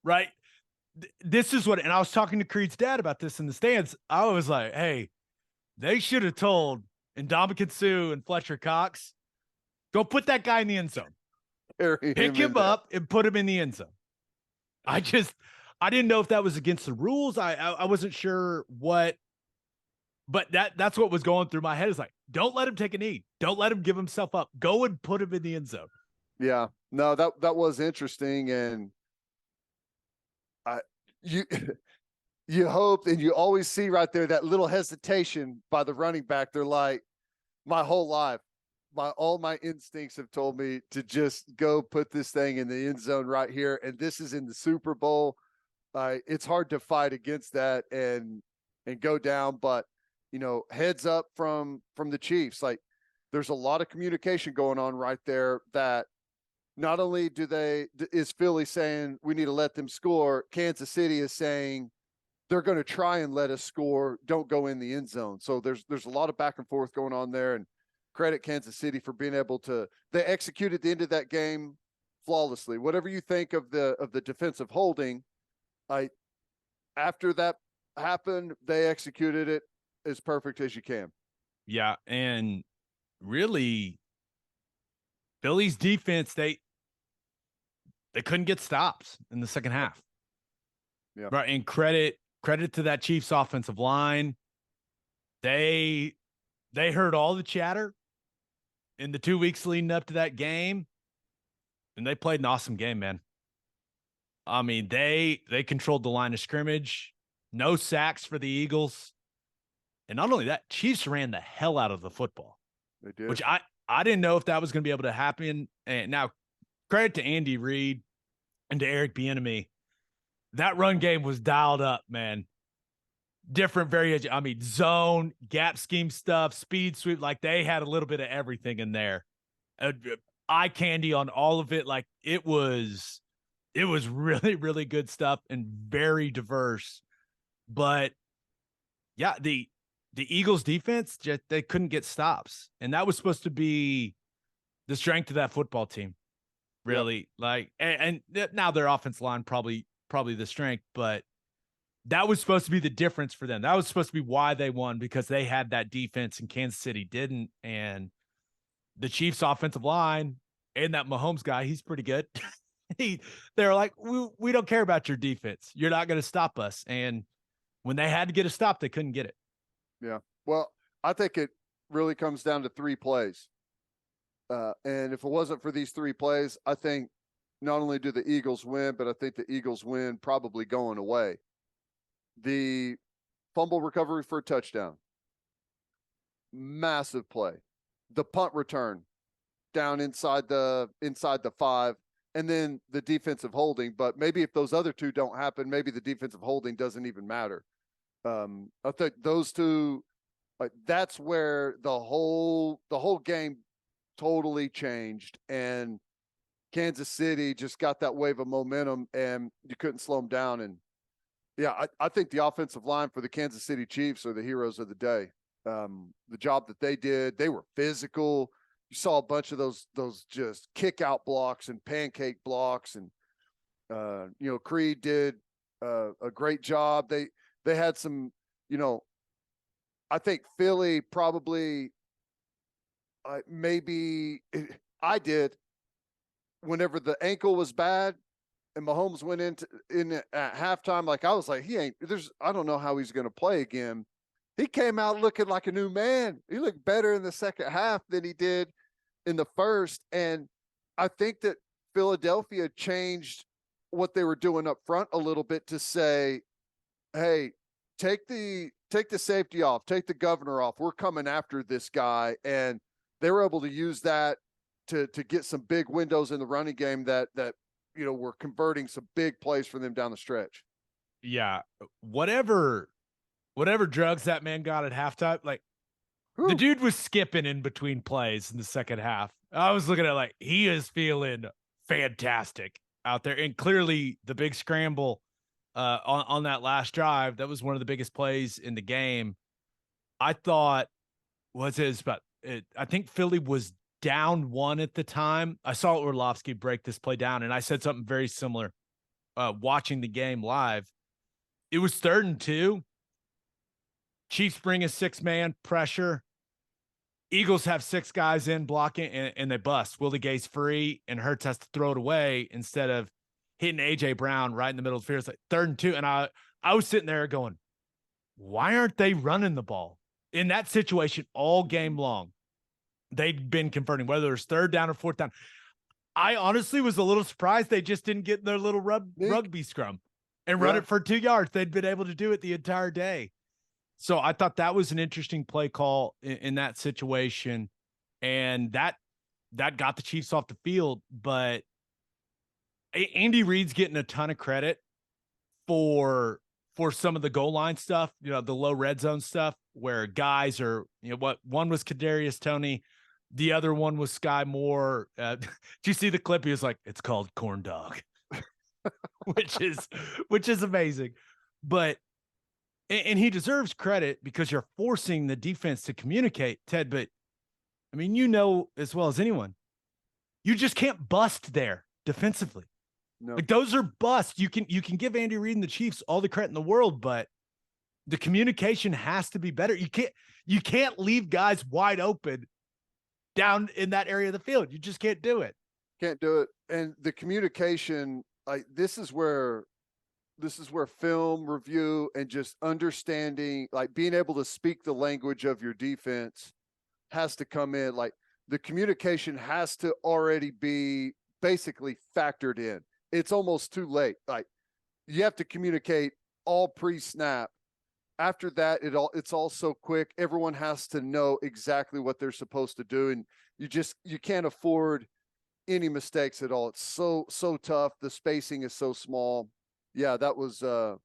right? This is what, and I was talking to Creed's dad about this in the stands. I was like, hey, they should have told Ndamukong Suh and Fletcher Cox, go put that guy in the end zone. Pick him up and put him in the end zone. I didn't know if that was against the rules. I wasn't sure what, but that's what was going through my head. Is like, don't let him take a knee. Don't let him give himself up. Go and put him in the end zone. Yeah, no, that was interesting. And you hope, and you always see right there that little hesitation by the running back. They're like, my whole life, all my instincts have told me to just go put this thing in the end zone right here. And this is in the Super Bowl. It's hard to fight against that and go down, but heads up from the Chiefs. Like, there's a lot of communication going on right there that not only is Philly saying we need to let them score, Kansas City is saying they're going to try and let us score. Don't go in the end zone. So there's a lot of back and forth going on there, and credit Kansas City for being able to, they executed the end of that game flawlessly. Whatever you think of the defensive holding, after that happened, they executed it as perfect as you can. Yeah, and really, Philly's defense, they couldn't get stops in the second half. Yeah. Right. And credit to that Chiefs offensive line. They heard all the chatter in the 2 weeks leading up to that game, and they played an awesome game, man. I mean, they controlled the line of scrimmage, no sacks for the Eagles. And not only that, Chiefs ran the hell out of the football. They did. Which I didn't know if that was going to be able to happen. And now, credit to Andy Reid and to Eric Bieniemy. That run game was dialed up, man. Different variation. I mean, zone, gap scheme stuff, speed sweep. Like, they had a little bit of everything in there. Eye candy on all of it. Like, it was really, really good stuff and very diverse. But yeah, the Eagles defense, just, they couldn't get stops. And that was supposed to be the strength of that football team. Really. Yep. Like, and now their offense line probably the strength, but that was supposed to be the difference for them. That was supposed to be why they won, because they had that defense and Kansas City didn't. And the Chiefs offensive line and that Mahomes guy, he's pretty good. They're like, we don't care about your defense. You're not going to stop us. And When they had to get a stop, they couldn't get it. Yeah. Well, I think it really comes down to 3 plays. And if it wasn't for these 3 plays, I think not only do the Eagles win, but I think the Eagles win probably going away. The fumble recovery for a touchdown, massive play. The punt return down inside the 5, and then the defensive holding. But maybe if those other 2 don't happen, maybe the defensive holding doesn't even matter. I think those 2, like, that's where the whole game totally changed, and Kansas City just got that wave of momentum, and you couldn't slow them down. And yeah, I think the offensive line for the Kansas City Chiefs are the heroes of the day. The job that they did, they were physical. You saw a bunch of those just kick out blocks and pancake blocks, and Creed did a great job. They had some, I think Philly probably maybe I did whenever the ankle was bad and Mahomes went in at halftime. Like, I was like, I don't know how he's going to play again. He came out looking like a new man. He looked better in the second half than he did in the first. And I think that Philadelphia changed what they were doing up front a little bit to say, hey, take the safety off, take the governor off. We're coming after this guy. And they were able to use that to get some big windows in the running game that were converting some big plays for them down the stretch. Yeah. Whatever drugs that man got at halftime, like, Whew. the dude was skipping in between plays in the second half. I was looking at like, he is feeling fantastic out there. And clearly the big scramble on that last drive, that was one of the biggest plays in the game. I thought I think Philly was down 1 at the time. I saw Orlovsky break this play down, and I said something very similar watching the game live. It was 3rd and 2. Chiefs bring a 6-man pressure. Eagles have 6 guys in blocking, and they bust. Willie Gay's free, and Hurts has to throw it away instead of hitting A.J. Brown right in the middle of the field. It's like 3rd and 2, and I was sitting there going, why aren't they running the ball? In that situation all game long, they'd been converting, whether it was 3rd down or 4th down. I honestly was a little surprised they just didn't get in their little rugby scrum and run it for 2 yards. They'd been able to do it the entire day. So I thought that was an interesting play call in that situation, and that got the Chiefs off the field. But Andy Reid's getting a ton of credit for some of the goal line stuff, the low red zone stuff, where guys are, one was Kadarius Toney, the other one was Sky Moore. Did you see the clip? He was like, it's called corn dog, which is amazing. But and he deserves credit because you're forcing the defense to communicate, Ted. But I mean, as well as anyone, you just can't bust there defensively. No. Like, those are busts. You can give Andy Reid and the Chiefs all the credit in the world, but the communication has to be better. You can't leave guys wide open down in that area of the field. You just can't do it. Can't do it. And the communication, like, this is where film review and just understanding, like, being able to speak the language of your defense has to come in. Like, the communication has to already be basically factored in. It's almost too late. Like, you have to communicate all pre-snap. After that, it's all so quick. Everyone has to know exactly what they're supposed to do, and you can't afford any mistakes at all. It's so tough. The spacing is so small. Yeah, that was a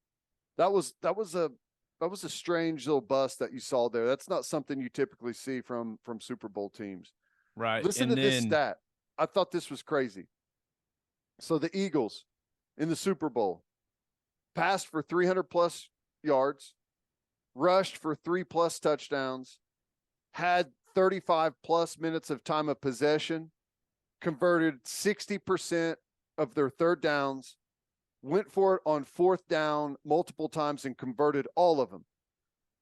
strange little bust that you saw there. That's not something you typically see from Super Bowl teams. Right. Listen to this stat. I thought this was crazy. So the Eagles in the Super Bowl passed for 300 plus yards, rushed for 3+ touchdowns, had 35 plus minutes of time of possession, converted 60% of their 3rd downs, went for it on 4th down multiple times and converted all of them.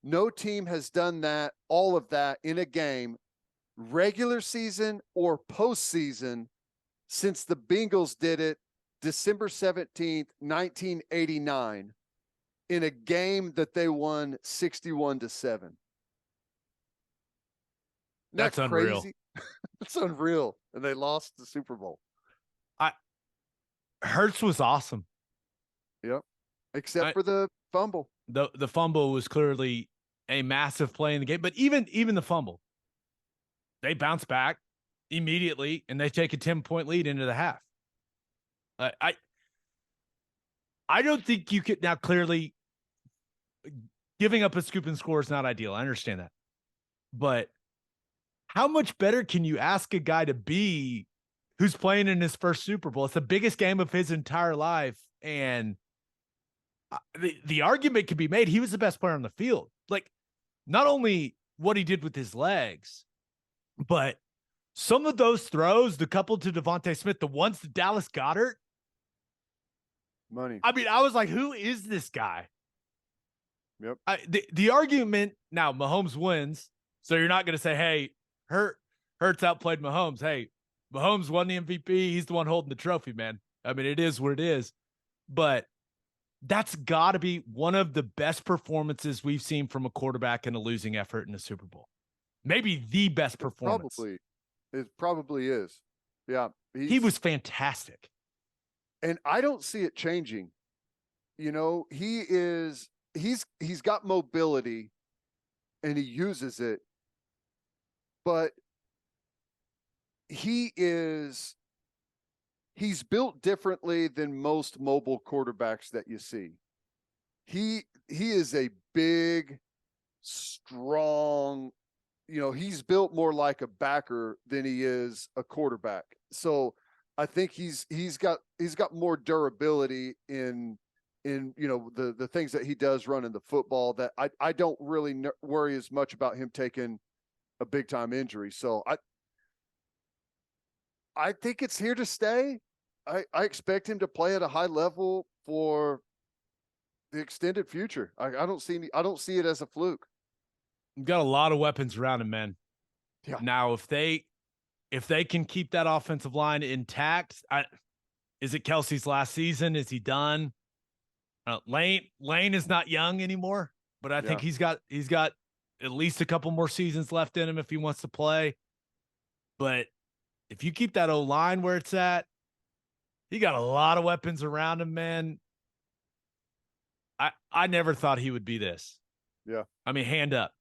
No team has done that, all of that in a game, regular season or postseason, since the Bengals did it December 17th, 1989. in a game that they won 61-7. That's unreal. Crazy? It's unreal. And they lost the Super Bowl. Hurts was awesome. Yep. Except for the fumble. The fumble was clearly a massive play in the game, but even the fumble, they bounce back immediately and they take a 10-point lead into the half. I don't think you could. Now, clearly, giving up a scoop and score is not ideal. I understand that. But how much better can you ask a guy to be who's playing in his first Super Bowl? It's the biggest game of his entire life. And the argument can be made he was the best player on the field. Like, not only what he did with his legs, but some of those throws, the couple to Devontae Smith, the ones to Dallas Goedert, money. I mean, I was like, who is this guy? Yep. The argument now, Mahomes wins, so you're not going to say, hey, Hurts outplayed Mahomes. Hey, Mahomes won the MVP. He's the one holding the trophy, man. I mean, it is what it is. But that's got to be one of the best performances we've seen from a quarterback in a losing effort in the Super Bowl. Maybe the best performance. It probably is. Yeah. He was fantastic. And I don't see it changing. You know, he's got mobility and he uses it, but he's built differently than most mobile quarterbacks that you see. He is a big, strong, you know, he's built more like a backer than he is a quarterback. So I think he's got more durability in you know, the things that he does running the football, that I don't really worry as much about him taking a big time injury. So I think it's here to stay. I expect him to play at a high level for the extended future. I don't see it as a fluke. You've got a lot of weapons around him, man. Yeah. Now, if they can keep that offensive line intact, is it Kelsey's last season? Is he done? Lane is not young anymore, but I think he's got at least a couple more seasons left in him if he wants to play. But if you keep that O-line where it's at, he got a lot of weapons around him, man. I never thought he would be this. Yeah. I mean, hand up.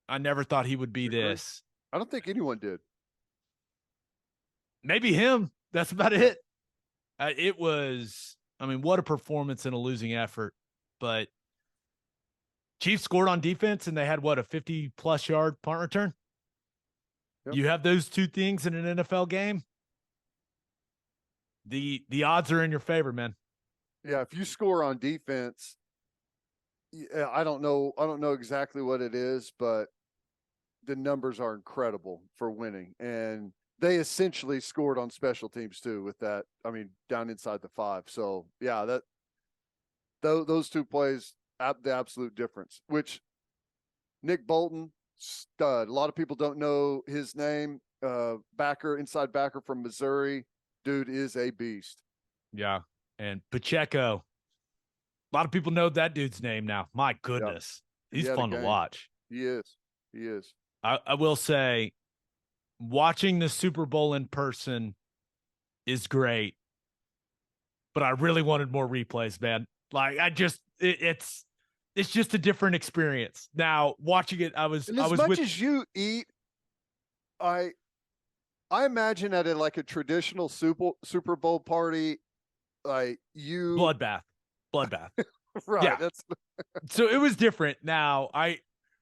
I never thought he would be this. I don't think anyone did. Maybe him. That's about it. It was, I mean, what a performance in a losing effort. But Chiefs scored on defense, and they had, what, a 50-plus yard punt return? Yep. You have those two things in an NFL game, the odds are in your favor, man. Yeah, if you score on defense, I don't know exactly what it is, but the numbers are incredible for winning. And they essentially scored on special teams too with that. I mean, down inside the 5. So yeah, those two plays, the absolute difference. Which Nick Bolton, stud. A lot of people don't know his name. Inside backer from Missouri. Dude is a beast. Yeah. And Pacheco. A lot of people know that dude's name now. My goodness. Yep. He's fun to watch. He is. I will say, watching the Super Bowl in person is great, but I really wanted more replays, man. Like, it's just a different experience. Now, watching it, as much as you eat, I imagine at a traditional Super Bowl party, like bloodbath. Right. Yeah. So it was different. Now,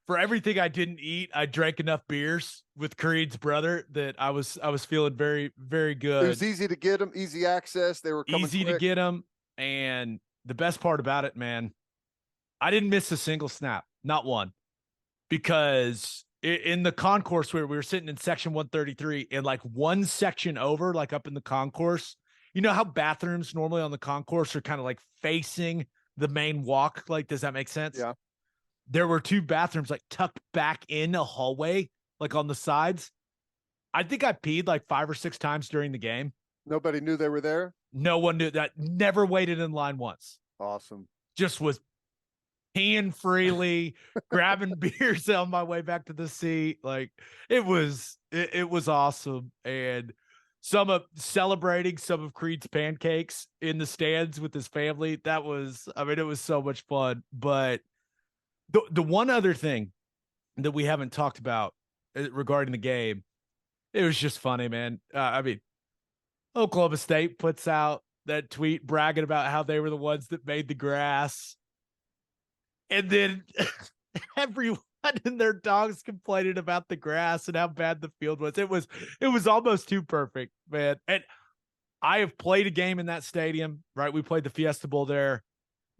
for everything I didn't eat, I drank enough beers with Creed's brother that I was feeling very, very good. It was easy to get them, easy access. They were coming easy quick. To get them. And the best part about it, man, I didn't miss a single snap, not one, because in the concourse where we were sitting in section 133 and like one section over, like up in the concourse, you know how bathrooms normally on the concourse are kind of like facing the main walk? Like, does that make sense? Yeah. There were 2 bathrooms like tucked back in a hallway, like on the sides. I think I peed like 5 or 6 times during the game. Nobody knew they were there? No one knew that. Never waited in line once. Awesome. Just was peeing freely, grabbing beers on my way back to the seat. Like it was awesome. And some of celebrating some of Creed's pancakes in the stands with his family. That was, I mean, it was so much fun. But the one other thing that we haven't talked about regarding the game, it was just funny, man. I mean, Oklahoma State puts out that tweet bragging about how they were the ones that made the grass. And then everyone and their dogs complaining about the grass and how bad the field was. It was almost too perfect, man. And I have played a game in that stadium, right? We played the Fiesta Bowl there.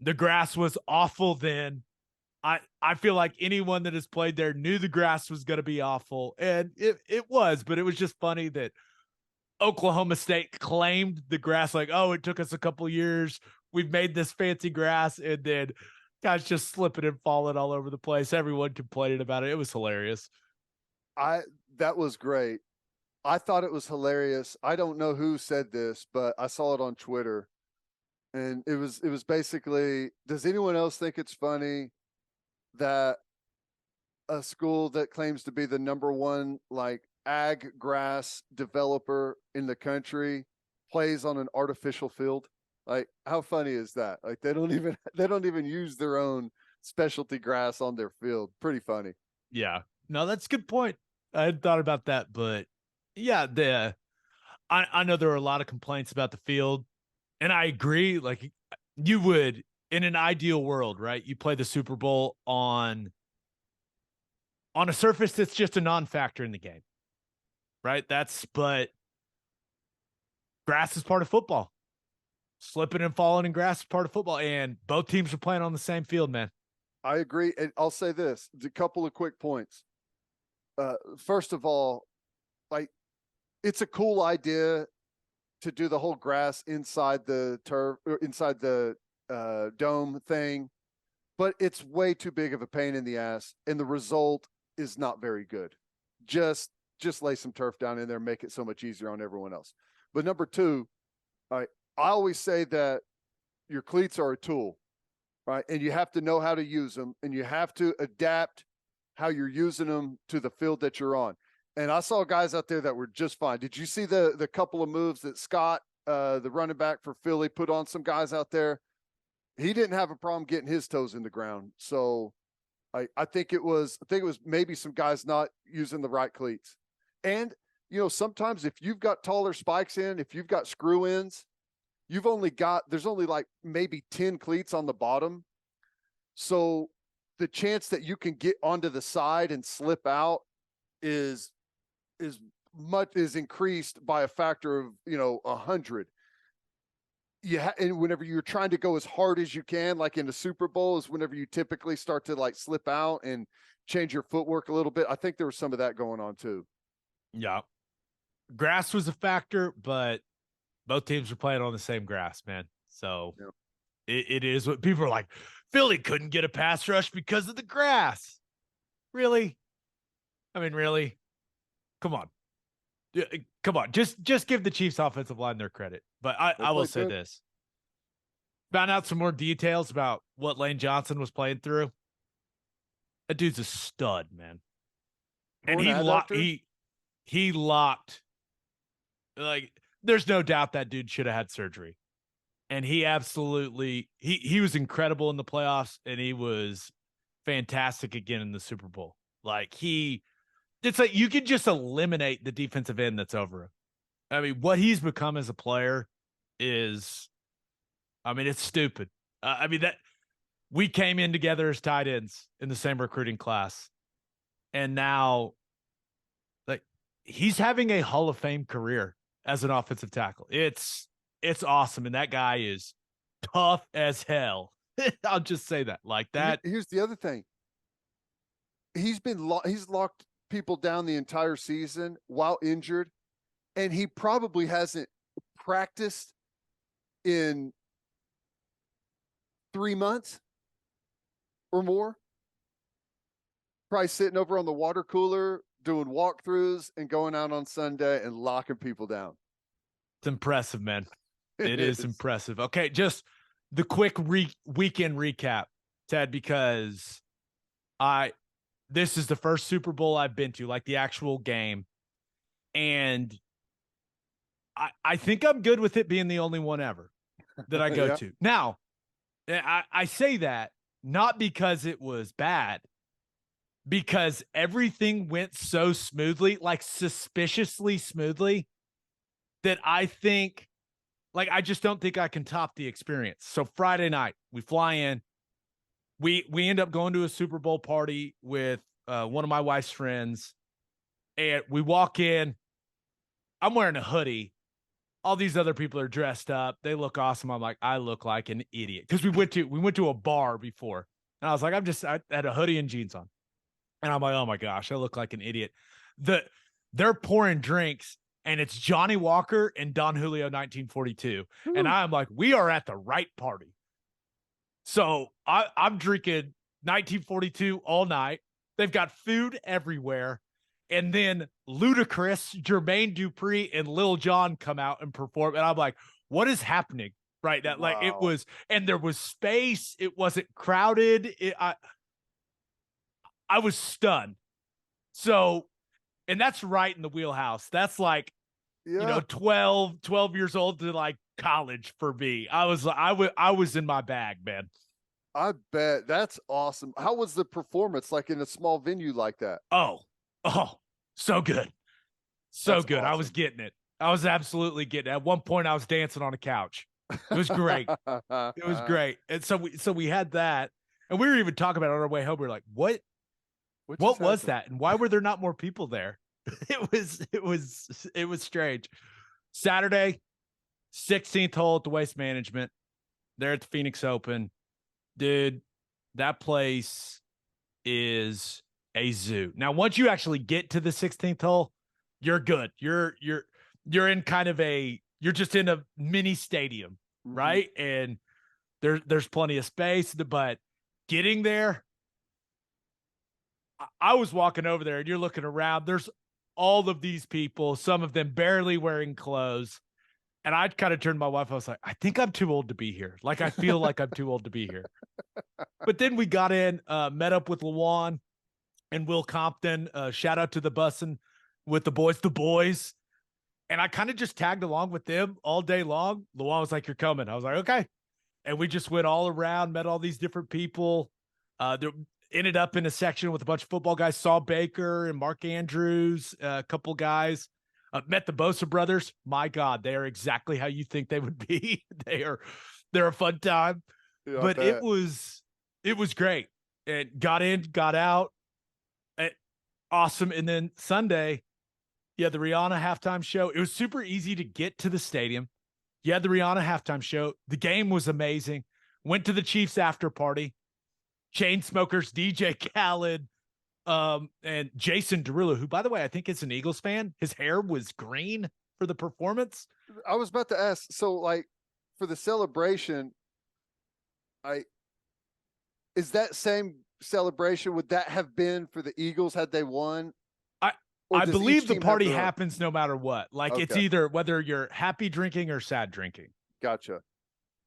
The grass was awful then. I feel like anyone that has played there knew the grass was going to be awful. And it was, but it was just funny that Oklahoma State claimed the grass like, oh, it took us a couple years. We've made this fancy grass. And then guys just slipping and falling all over the place. Everyone complaining about it. It was hilarious. That was great. I thought it was hilarious. I don't know who said this, but I saw it on Twitter. And it was basically, does anyone else think it's funny that a school that claims to be the number one like ag grass developer in the country plays on an artificial field? Like, how funny is that? Like, they don't even use their own specialty grass on their field. Pretty funny. Yeah, no, that's a good point. I hadn't thought about that, but yeah, I know there are a lot of complaints about the field, and I agree. Like, you would, in an ideal world, right? You play the Super Bowl on a surface that's just a non-factor in the game, right? But grass is part of football. Slipping and falling in grass is part of football, and both teams are playing on the same field, man. I agree. And I'll say this, a couple of quick points. First of all, like, it's a cool idea to do the whole grass inside the turf, or inside the dome thing, but it's way too big of a pain in the ass, and the result is not very good. Just lay some turf down in there, make it so much easier on everyone else. But number two, I always say that your cleats are a tool, right? And you have to know how to use them, and you have to adapt how you're using them to the field that you're on. And I saw guys out there that were just fine. Did you see the couple of moves that Scott, the running back for Philly, put on some guys out there? He didn't have a problem getting his toes in the ground. So I think it was maybe some guys not using the right cleats. And, you know, sometimes if you've got taller spikes in, if you've got screw ins, there's only like maybe 10 cleats on the bottom. So the chance that you can get onto the side and slip out is increased by a factor of, 100. And whenever you're trying to go as hard as you can, like in the Super Bowl, is whenever you typically start to like slip out and change your footwork a little bit. I think there was some of that going on too. Yeah. Grass was a factor, but both teams were playing on the same grass, man. So it is what people are like. Philly couldn't get a pass rush because of the grass. Really? I mean, really? Come on. Come on. Just give the Chiefs offensive line their credit. But I will say this. Found out some more details about what Lane Johnson was playing through. That dude's a stud, man. And he locked. Like, there's no doubt that dude should have had surgery. And he absolutely he was incredible in the playoffs, and he was fantastic again in the Super Bowl. Like, it's like you could just eliminate the defensive end that's over him. I mean, what he's become as a player is, I mean, it's stupid. I mean, that we came in together as tight ends in the same recruiting class. And now, like, he's having a Hall of Fame career as an offensive tackle. It's awesome. And that guy is tough as hell. I'll just say that like that. Here's the other thing. He's locked people down the entire season while injured, and he probably hasn't practiced in 3 months or more. Probably sitting over on the water cooler doing walkthroughs and going out on Sunday and locking people down. It's impressive, man. It is impressive. Okay, just the quick weekend recap. Ted, because this is the first Super Bowl I've been to, like the actual game. And I think I'm good with it being the only one ever that I go Yeah. to. Now, I say that not because it was bad, because everything went so smoothly, like suspiciously smoothly, that I think, like, I just don't think I can top the experience. So Friday night, we fly in. We end up going to a Super Bowl party with one of my wife's friends, and we walk in. I'm wearing a hoodie. All these other people are dressed up. They look awesome. I'm like, I look like an idiot because we went to a bar before, and I was like, I had a hoodie and jeans on, and I'm like, oh my gosh, I look like an idiot. They're pouring drinks, and it's Johnny Walker and Don Julio 1942, and I'm like, we are at the right party. So I'm drinking 1942 all night. They've got food everywhere. And then Ludacris, Jermaine Dupri, and Lil Jon come out and perform. And I'm like, what is happening right now? Like it was, and there was space. It wasn't crowded. I was stunned. So, and that's right in the wheelhouse. That's like, 12 years old to like college for me. I was in my bag, man. I bet. That's awesome. How was the performance like in a small venue like that? Oh, so good. So That's good. awesome. I was getting it. I was absolutely getting it. At one point I was dancing on a couch. It was great. It was great. And so we had that. And we were even talking about it on our way home. We were like, what was that? And why were there not more people there? It was strange. Saturday, 16th hole at the Waste Management. They're at the Phoenix Open. Dude, that place is a zoo. Now, once you actually get to the 16th hole, you're good. You're in kind of you're just in a mini stadium, right? And there's plenty of space, but getting there, I was walking over there and you're looking around. There's all of these people, some of them barely wearing clothes. And I kind of turned to my wife. I was like, I think I'm too old to be here. Like, I feel like I'm too old to be here. But then we got in, met up with LaJuan and Will Compton. Shout out to the bussin' with the boys. And I kind of just tagged along with them all day long. LaJuan was like, you're coming. I was like, okay. And we just went all around, met all these different people. There ended up in a section with a bunch of football guys, Saul Baker and Mark Andrews, a couple guys. Met the Bosa brothers. My God, they are exactly how you think they would be. They're a fun time. Yeah, but it was great. And got in, got out. Awesome. And then Sunday, the Rihanna halftime show. It was super easy to get to the stadium. You had the Rihanna halftime show. The game was amazing. Went to the Chiefs after party. Chainsmokers, DJ Khaled, and Jason Derulo, who, by the way, I think is an Eagles fan. His hair was green for the performance. I was about to ask, so like for the celebration, is that same celebration, would that have been for the Eagles had they won? I believe the party happens no matter what. Like, okay. It's either whether you're happy drinking or sad drinking. Gotcha.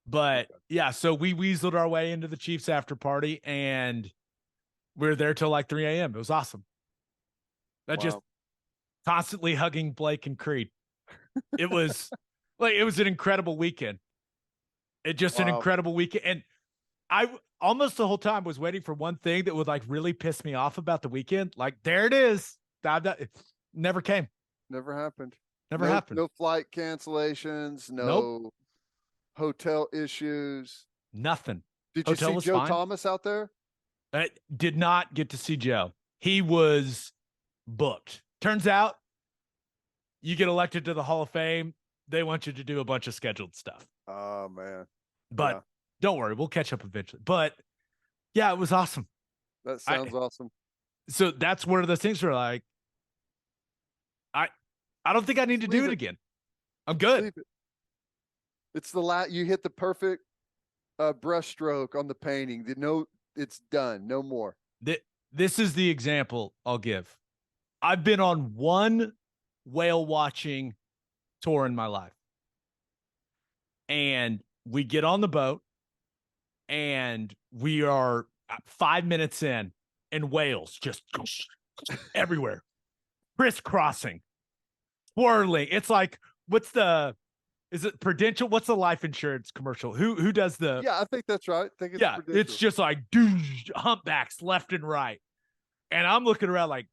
But yeah, so we weaseled our way into the Chiefs after party and we were there till like 3 a.m. It was awesome. Just constantly hugging Blake and Creed. It was it was an incredible weekend. An incredible weekend. And I almost the whole time was waiting for one thing that would like really piss me off about the weekend. Like, there it is. It never came. Never happened. Never happened. No flight cancellations. No hotel issues. Nothing. Did you see Joe Thomas out there? I did not get to see Joe. He was booked. Turns out you get elected to the Hall of Fame, they want you to do a bunch of scheduled stuff. Oh, man. But don't worry, we'll catch up eventually. But yeah, it was awesome. That sounds awesome. So that's one of those things where like, I don't think I need to do it again. I'm good. It's you hit the perfect brush stroke on the painting. It's done. No more. This is the example I'll give. I've been on one whale watching tour in my life. And we get on the boat and we are 5 minutes in, and whales just everywhere, crisscrossing, swirling. It's like, is it Prudential? What's the life insurance commercial? Who does the? Yeah, I think that's right. I think it's Yeah, it's Prudential. just like humpbacks left and right. And I'm looking around like,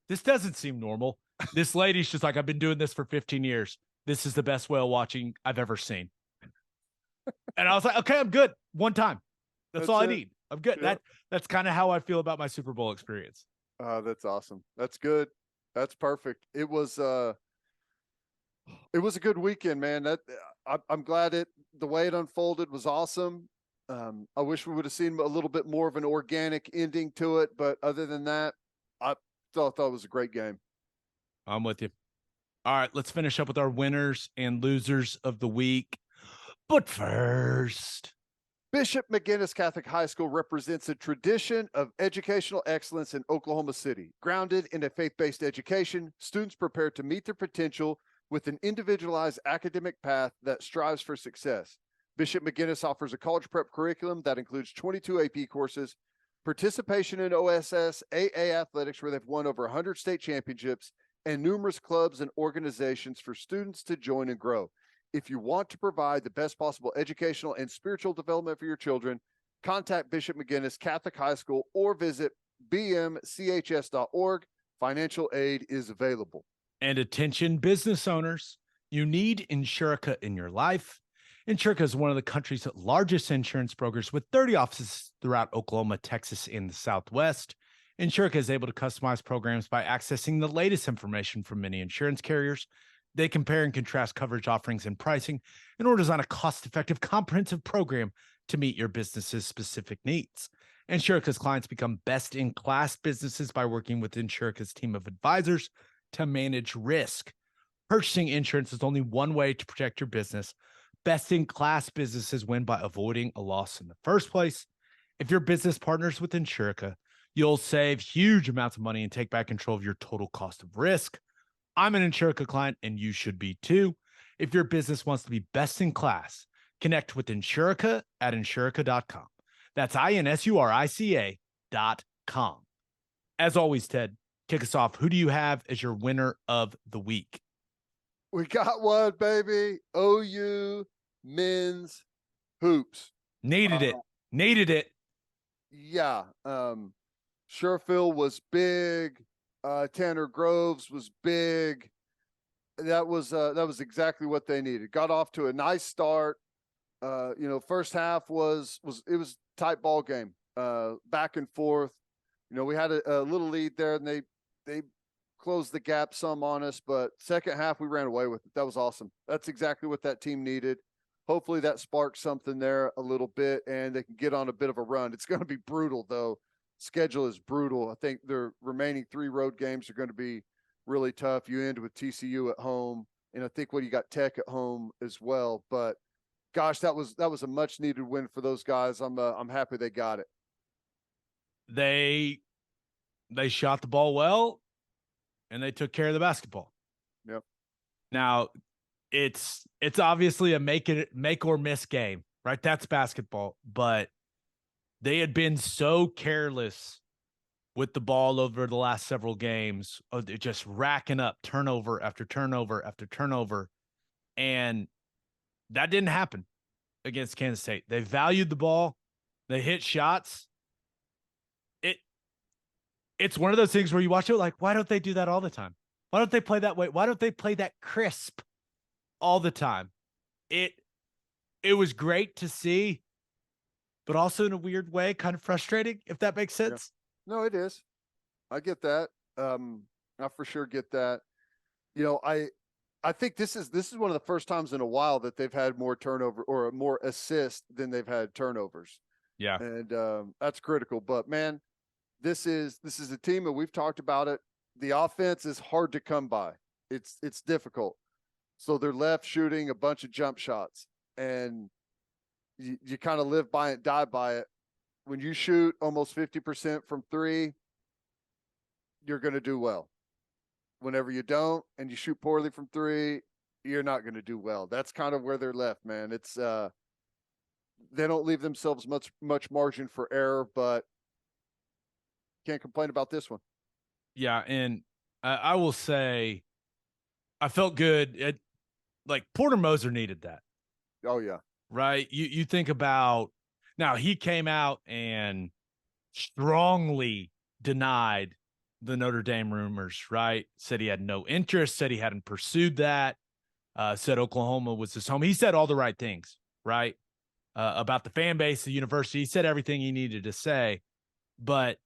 this doesn't seem normal. This lady's just like, I've been doing this for 15 years. This is the best whale watching I've ever seen. And I was like, okay, I'm good. One time. That's all I need. I'm good. Yeah. That's kind of how I feel about my Super Bowl experience. That's awesome. That's good. That's perfect. It was a good weekend, man. I'm glad the way it unfolded was awesome. I wish we would have seen a little bit more of an organic ending to it, but other than that, I thought it was a great game. I'm with you. All right, let's finish up with our winners and losers of the week. But first, Bishop McGuinness Catholic High School represents a tradition of educational excellence in Oklahoma City. Grounded in a faith-based education, students prepare to meet their potential with an individualized academic path that strives for success. Bishop McGuinness offers a college prep curriculum that includes 22 AP courses, participation in OSS AA athletics, where they've won over 100 state championships, and numerous clubs and organizations for students to join and grow. If you want to provide the best possible educational and spiritual development for your children, contact Bishop McGuinness Catholic High School or visit bmchs.org. Financial aid is available. And attention business owners, you need Insurica in your life. Insurica is one of the country's largest insurance brokers with 30 offices throughout Oklahoma, Texas, and the Southwest. Insurica is able to customize programs by accessing the latest information from many insurance carriers. They compare and contrast coverage offerings and pricing in order to design a cost-effective, comprehensive program to meet your business's specific needs. Insurica's clients become best-in-class businesses by working with Insurica's team of advisors to manage risk. Purchasing insurance is only one way to protect your business. Best-in-class businesses win by avoiding a loss in the first place. If your business partners with Insurica, you'll save huge amounts of money and take back control of your total cost of risk. I'm an Insurica client, and you should be too. If your business wants to be best in class, connect with Insurica at insurica.com. That's INSURICA.com. As always, Ted, kick us off. Who do you have as your winner of the week? We got one, baby. OU men's hoops. Needed it. Yeah. Sherfield was big. Tanner Groves was big. That was exactly what they needed. Got off to a nice start. First half was tight ball game, back and forth. We had a little lead there, and they closed the gap some on us, but second half we ran away with it. That was awesome. That's exactly what that team needed. Hopefully that sparks something there a little bit, and they can get on a bit of a run. It's going to be brutal, though. Schedule is brutal. I think their remaining 3 road games are going to be really tough. You end with TCU at home, and I think you got Tech at home as well. But gosh, that was a much needed win for those guys. I'm happy they got it. They shot the ball well, and they took care of the basketball. Yep. Now, it's obviously a make or miss game, right? That's basketball, but they had been so careless with the ball over the last several games, just racking up turnover after turnover after turnover, and that didn't happen against Kansas State. They valued the ball. They hit shots. It's one of those things where you watch it like, why don't they do that all the time? Why don't they play that way? Why don't they play that crisp all the time? It was great to see, but also in a weird way, kind of frustrating, if that makes sense. Yeah. No, it is. I get that. I for sure get that. I think this is one of the first times in a while that they've had more turnover or more assists than they've had turnovers. Yeah. And that's critical. But man, this is a team, and we've talked about it. The offense is hard to come by. It's difficult. So they're left shooting a bunch of jump shots, and you kind of live by it, die by it. When you shoot almost 50% from 3, you're going to do well. Whenever you don't and you shoot poorly from 3, you're not going to do well. That's kind of where they're left, man. It's they don't leave themselves much margin for error, but can't complain about this one. Yeah, and I will say I felt good. Like Porter Moser needed that, Oh yeah, right? You think about now he came out and strongly denied the Notre Dame rumors, right? Said he had no interest, said he hadn't pursued that, said Oklahoma was his home. He said all the right things, right? About the fan base, the university. He said everything he needed to say, but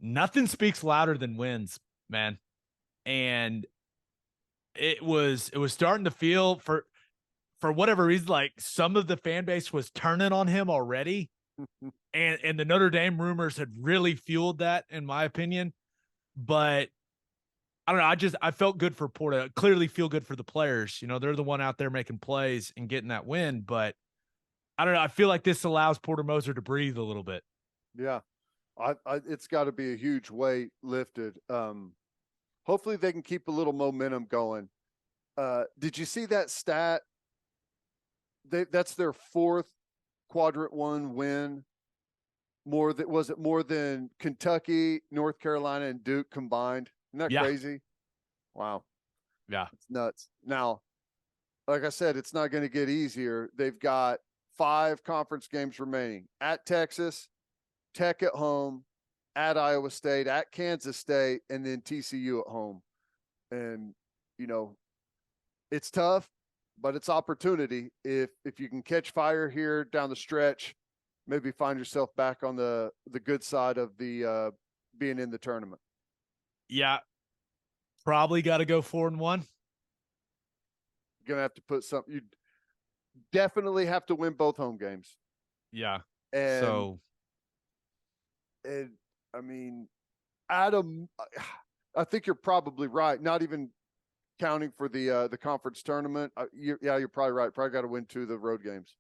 nothing speaks louder than wins, man. And it was starting to feel for whatever reason, like some of the fan base was turning on him already. And the Notre Dame rumors had really fueled that, in my opinion. But I don't know. I felt good for Porta. Clearly feel good for the players. They're the one out there making plays and getting that win. But I don't know. I feel like this allows Porter Moser to breathe a little bit. yeah. It's got to be a huge weight lifted. Hopefully they can keep a little momentum going. Did you see that stat? That's their fourth quadrant one win. Was it more than Kentucky, North Carolina, and Duke combined? Isn't that Yeah. crazy? Wow. Yeah. It's nuts. Now, like I said, it's not going to get easier. They've got 5 conference games remaining at Texas, Tech at home, at Iowa State, at Kansas State, and then TCU at home. And, it's tough, but it's opportunity. If you can catch fire here down the stretch, maybe find yourself back on the good side of the being in the tournament. Yeah. Probably got to go 4-1. You're gonna have to put something. You definitely have to win both home games. Yeah. And I mean, Adam, I think you're probably right. Not even counting for the conference tournament. You're probably right. Probably got to win 2 of the road games.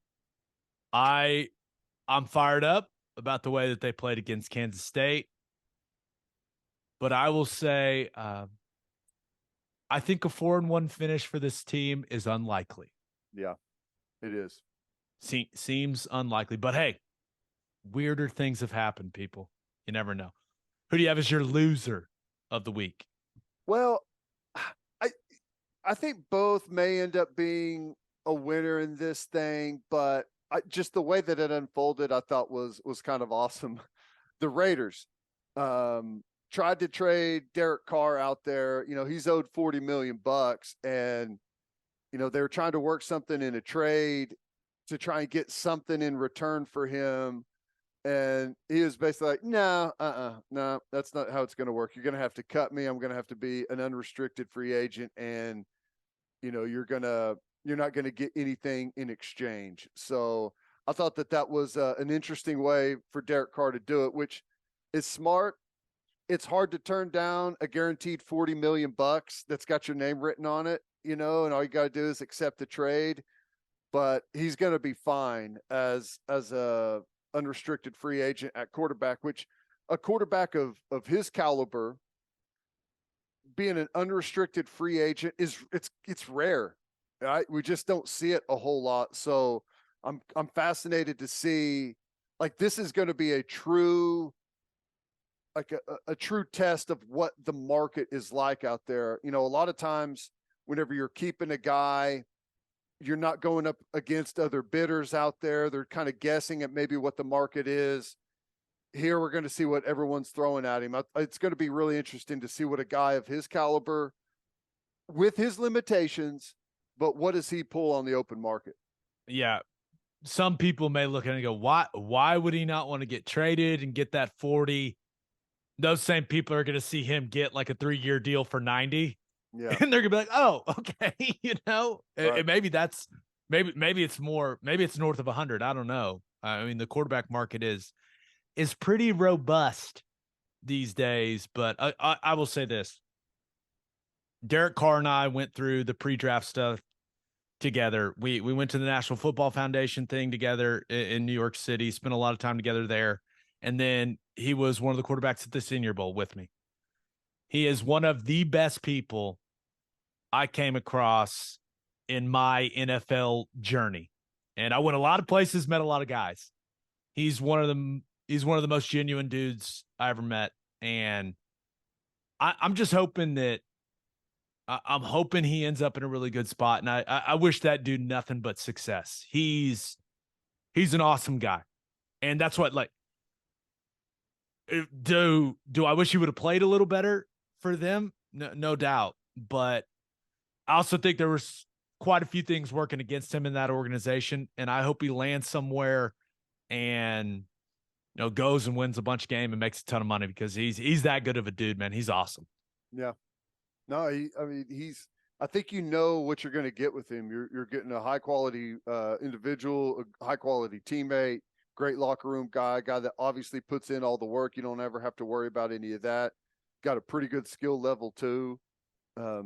I'm fired up about the way that they played against Kansas State. But I will say, I think a 4-1 finish for this team is unlikely. Yeah, it is. Seems unlikely. But hey, weirder things have happened, people. You never know. Who do you have as your loser of the week? Well, I think both may end up being a winner in this thing, but just the way that it unfolded, I thought was kind of awesome. The Raiders tried to trade Derek Carr out there. He's owed $40 million, and they were trying to work something in a trade to try and get something in return for him. And he was basically like, no, that's not how it's going to work. You're going to have to cut me. I'm going to have to be an unrestricted free agent. And, you're not going to get anything in exchange. So I thought that was an interesting way for Derek Carr to do it, which is smart. It's hard to turn down a guaranteed $40 million that's got your name written on it, and all you got to do is accept the trade. But he's going to be fine as a unrestricted free agent at quarterback, which a quarterback of his caliber being an unrestricted free agent it's rare. Right? We just don't see it a whole lot. So I'm fascinated to see, like, this is going to be a true test of what the market is like out there. A lot of times whenever you're keeping a guy, you're not going up against other bidders out there. They're kind of guessing at maybe what the market is. Here we're going to see what everyone's throwing at him. It's going to be really interesting to see what a guy of his caliber, with his limitations, but what does he pull on the open market? Yeah. Some people may look at it and go, why would he not want to get traded and get that 40? Those same people are going to see him get like a 3-year deal for 90. Yeah. And they're gonna be like, oh, okay, Right. maybe it's more, maybe it's north of 100. I don't know. I mean, the quarterback market is pretty robust these days. But I will say this: Derek Carr and I went through the pre-draft stuff together. We went to the National Football Foundation thing together in New York City. Spent a lot of time together there, and then he was one of the quarterbacks at the Senior Bowl with me. He is one of the best people I came across in my NFL journey. And I went a lot of places, met a lot of guys. He's one of them. He's one of the most genuine dudes I ever met. And I'm just hoping that I'm hoping he ends up in a really good spot. And I wish that dude nothing but success. He's an awesome guy. And that's what, like, do I wish he would have played a little better for them? No doubt. But I also think there was quite a few things working against him in that organization. And I hope he lands somewhere and goes and wins a bunch of games and makes a ton of money, because he's that good of a dude, man. He's awesome. Yeah. No, I think you know what you're going to get with him. You're getting a high quality individual, a high quality teammate, great locker room guy that obviously puts in all the work. You don't ever have to worry about any of that. Got a pretty good skill level too. I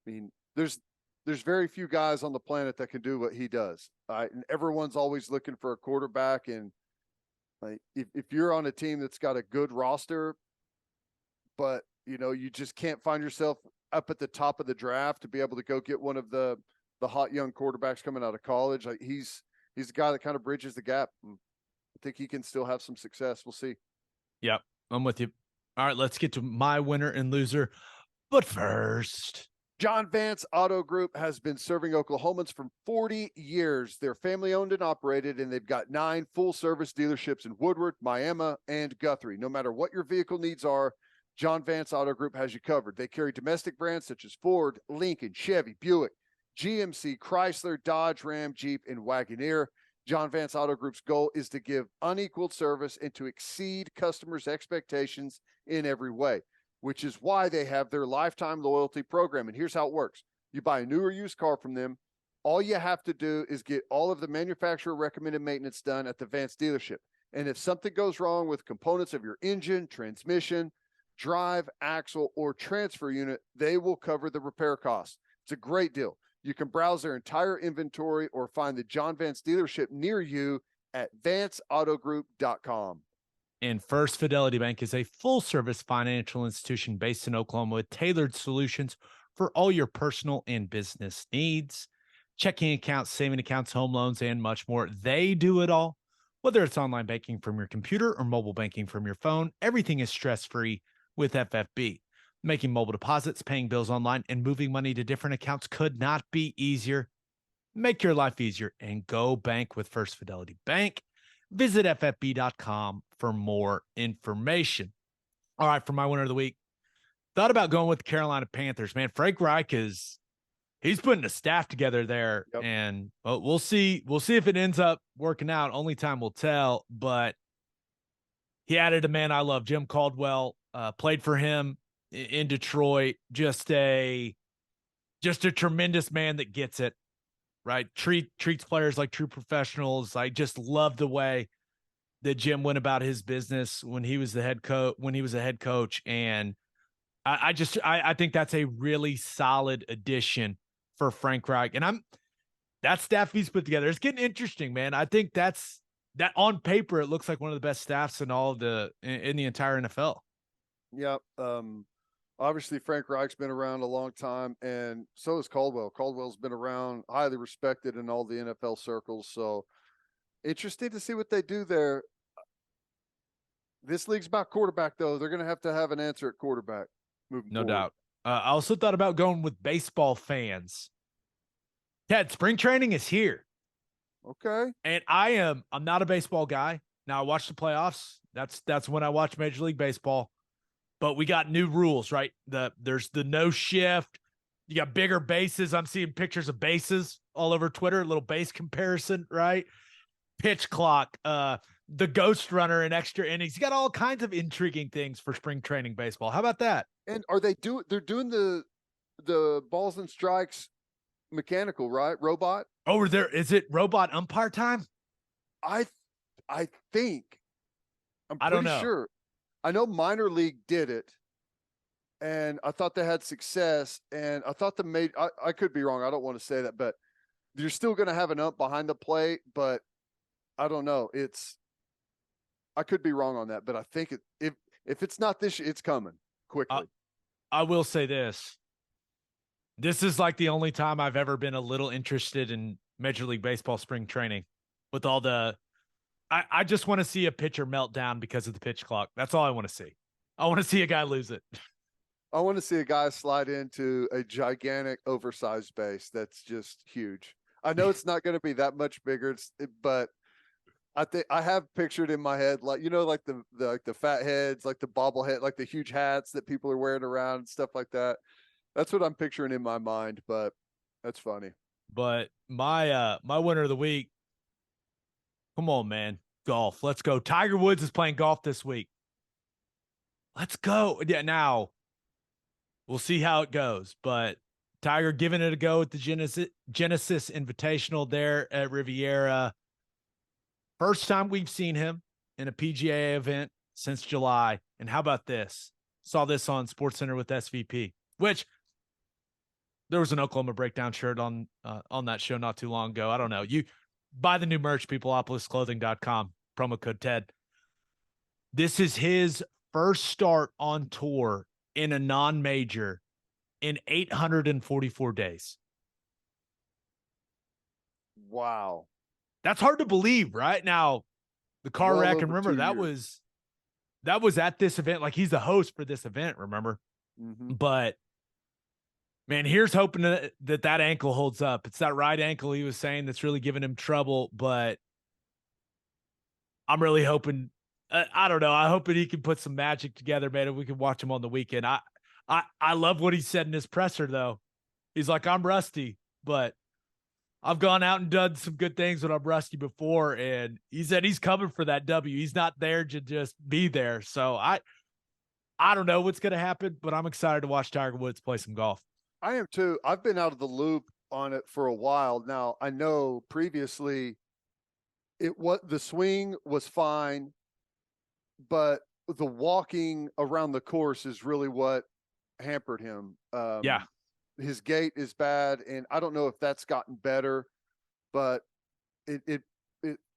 mean, there's very few guys on the planet that can do what he does. And everyone's always looking for a quarterback. And like, if you're on a team that's got a good roster, but you just can't find yourself up at the top of the draft to be able to go get one of the hot young quarterbacks coming out of college. Like he's the guy that kind of bridges the gap. I think he can still have some success. We'll see. Yep, I'm with you. All right, let's get to my winner and loser. But first, John Vance Auto Group has been serving Oklahomans for 40 years. They're family owned and operated, and they've got 9 full service dealerships in Woodward, Miami, and Guthrie. No matter what your vehicle needs are, John Vance Auto Group has you covered. They carry domestic brands such as Ford, Lincoln, Chevy, Buick, GMC, Chrysler, Dodge, Ram, Jeep, and Wagoneer. John Vance Auto Group's goal is to give unequaled service and to exceed customers' expectations in every way, which is why they have their lifetime loyalty program. And here's how it works. You buy a new or used car from them. All you have to do is get all of the manufacturer recommended maintenance done at the Vance dealership. And if something goes wrong with components of your engine, transmission, drive, axle, or transfer unit, they will cover the repair costs. It's a great deal. You can browse their entire inventory or find the John Vance dealership near you at vanceautogroup.com. And First Fidelity Bank is a full-service financial institution based in Oklahoma with tailored solutions for all your personal and business needs. Checking accounts, saving accounts, home loans, and much more. They do it all. Whether it's online banking from your computer or mobile banking from your phone, everything is stress-free with FFB. Making mobile deposits, paying bills online, and moving money to different accounts could not be easier. Make your life easier and go bank with First Fidelity Bank. Visit ffb.com for more information. All right, for my winner of the week, thought about going with the Carolina Panthers. Man, Frank Reich he's putting a staff together there. Yep. And we'll see if it ends up working out. Only time will tell. But he added a man I love, Jim Caldwell. Played for him in Detroit. Just a tremendous man that gets it. Right. Treats players like true professionals. I just love the way that Jim went about his business when he was a head coach. And I think that's a really solid addition for Frank Reich. And that staff he's put together, it's getting interesting, man. I think that on paper, it looks like one of the best staffs in the entire NFL. Yeah. Obviously, Frank Reich's been around a long time, and so has Caldwell. Caldwell's been around, highly respected in all the NFL circles. So interesting to see what they do there. This league's about quarterback, though. They're going to have an answer at quarterback moving forward. No doubt. I also thought about going with baseball fans. Ted, spring training is here. Okay. And I'm not a baseball guy. Now I watch the playoffs. That's when I watch Major League Baseball. But we got new rules, right? There's the no shift. You got bigger bases. I'm seeing pictures of bases all over Twitter, a little base comparison, right? Pitch clock, the ghost runner in extra innings. You got all kinds of intriguing things for spring training baseball. How about that? And they're doing the balls and strikes mechanical, right? Robot? Oh, is it robot umpire time? I think. I don't know. Sure. I know minor league did it, and I thought they had success, and I thought I could be wrong. I don't want to say that, but you're still going to have an ump behind the plate, but I don't know. I could be wrong on that, but I think if it's not this year, it's coming quickly. I will say this. This is like the only time I've ever been a little interested in Major League Baseball spring training with all the. I just want to see a pitcher melt down because of the pitch clock. That's all I want to see. I want to see a guy lose it. I want to see a guy slide into a gigantic oversized base that's just huge. I know it's not going to be that much bigger, but I think I have pictured in my head, like, like the fat heads, like the bobblehead, like the huge hats that people are wearing around and stuff like that. That's what I'm picturing in my mind, but that's funny. But my winner of the week, come on, man. Golf. Let's go. Tiger Woods is playing golf this week. Let's go. Yeah, now we'll see how it goes. But Tiger giving it a go at the Genesis Invitational there at Riviera. First time we've seen him in a PGA event since July. And how about this? Saw this on SportsCenter with SVP, which there was an Oklahoma Breakdown shirt on that show not too long ago. I don't know. You buy the new merch, peopleopolisclothing.com, promo code TED. This is his first start on tour in a non-major in 844 days. Wow. That's hard to believe, right? Now, the Carr wreck, and remember, that was at this event. Like, he's the host for this event, remember? Mm-hmm. But, man, here's hoping that ankle holds up. It's that right ankle he was saying that's really giving him trouble, but I'm really hoping I don't know. I hope that he can put some magic together, man, and we can watch him on the weekend. I love what he said in his presser, though. He's like, I'm rusty, but I've gone out and done some good things when I'm rusty before, and he said he's coming for that W. He's not there to just be there. So I don't know what's going to happen, but I'm excited to watch Tiger Woods play some golf. I am too. I've been out of the loop on it for a while now. I know previously the swing was fine, but the walking around the course is really what hampered him. Yeah. His gait is bad, and I don't know if that's gotten better, but it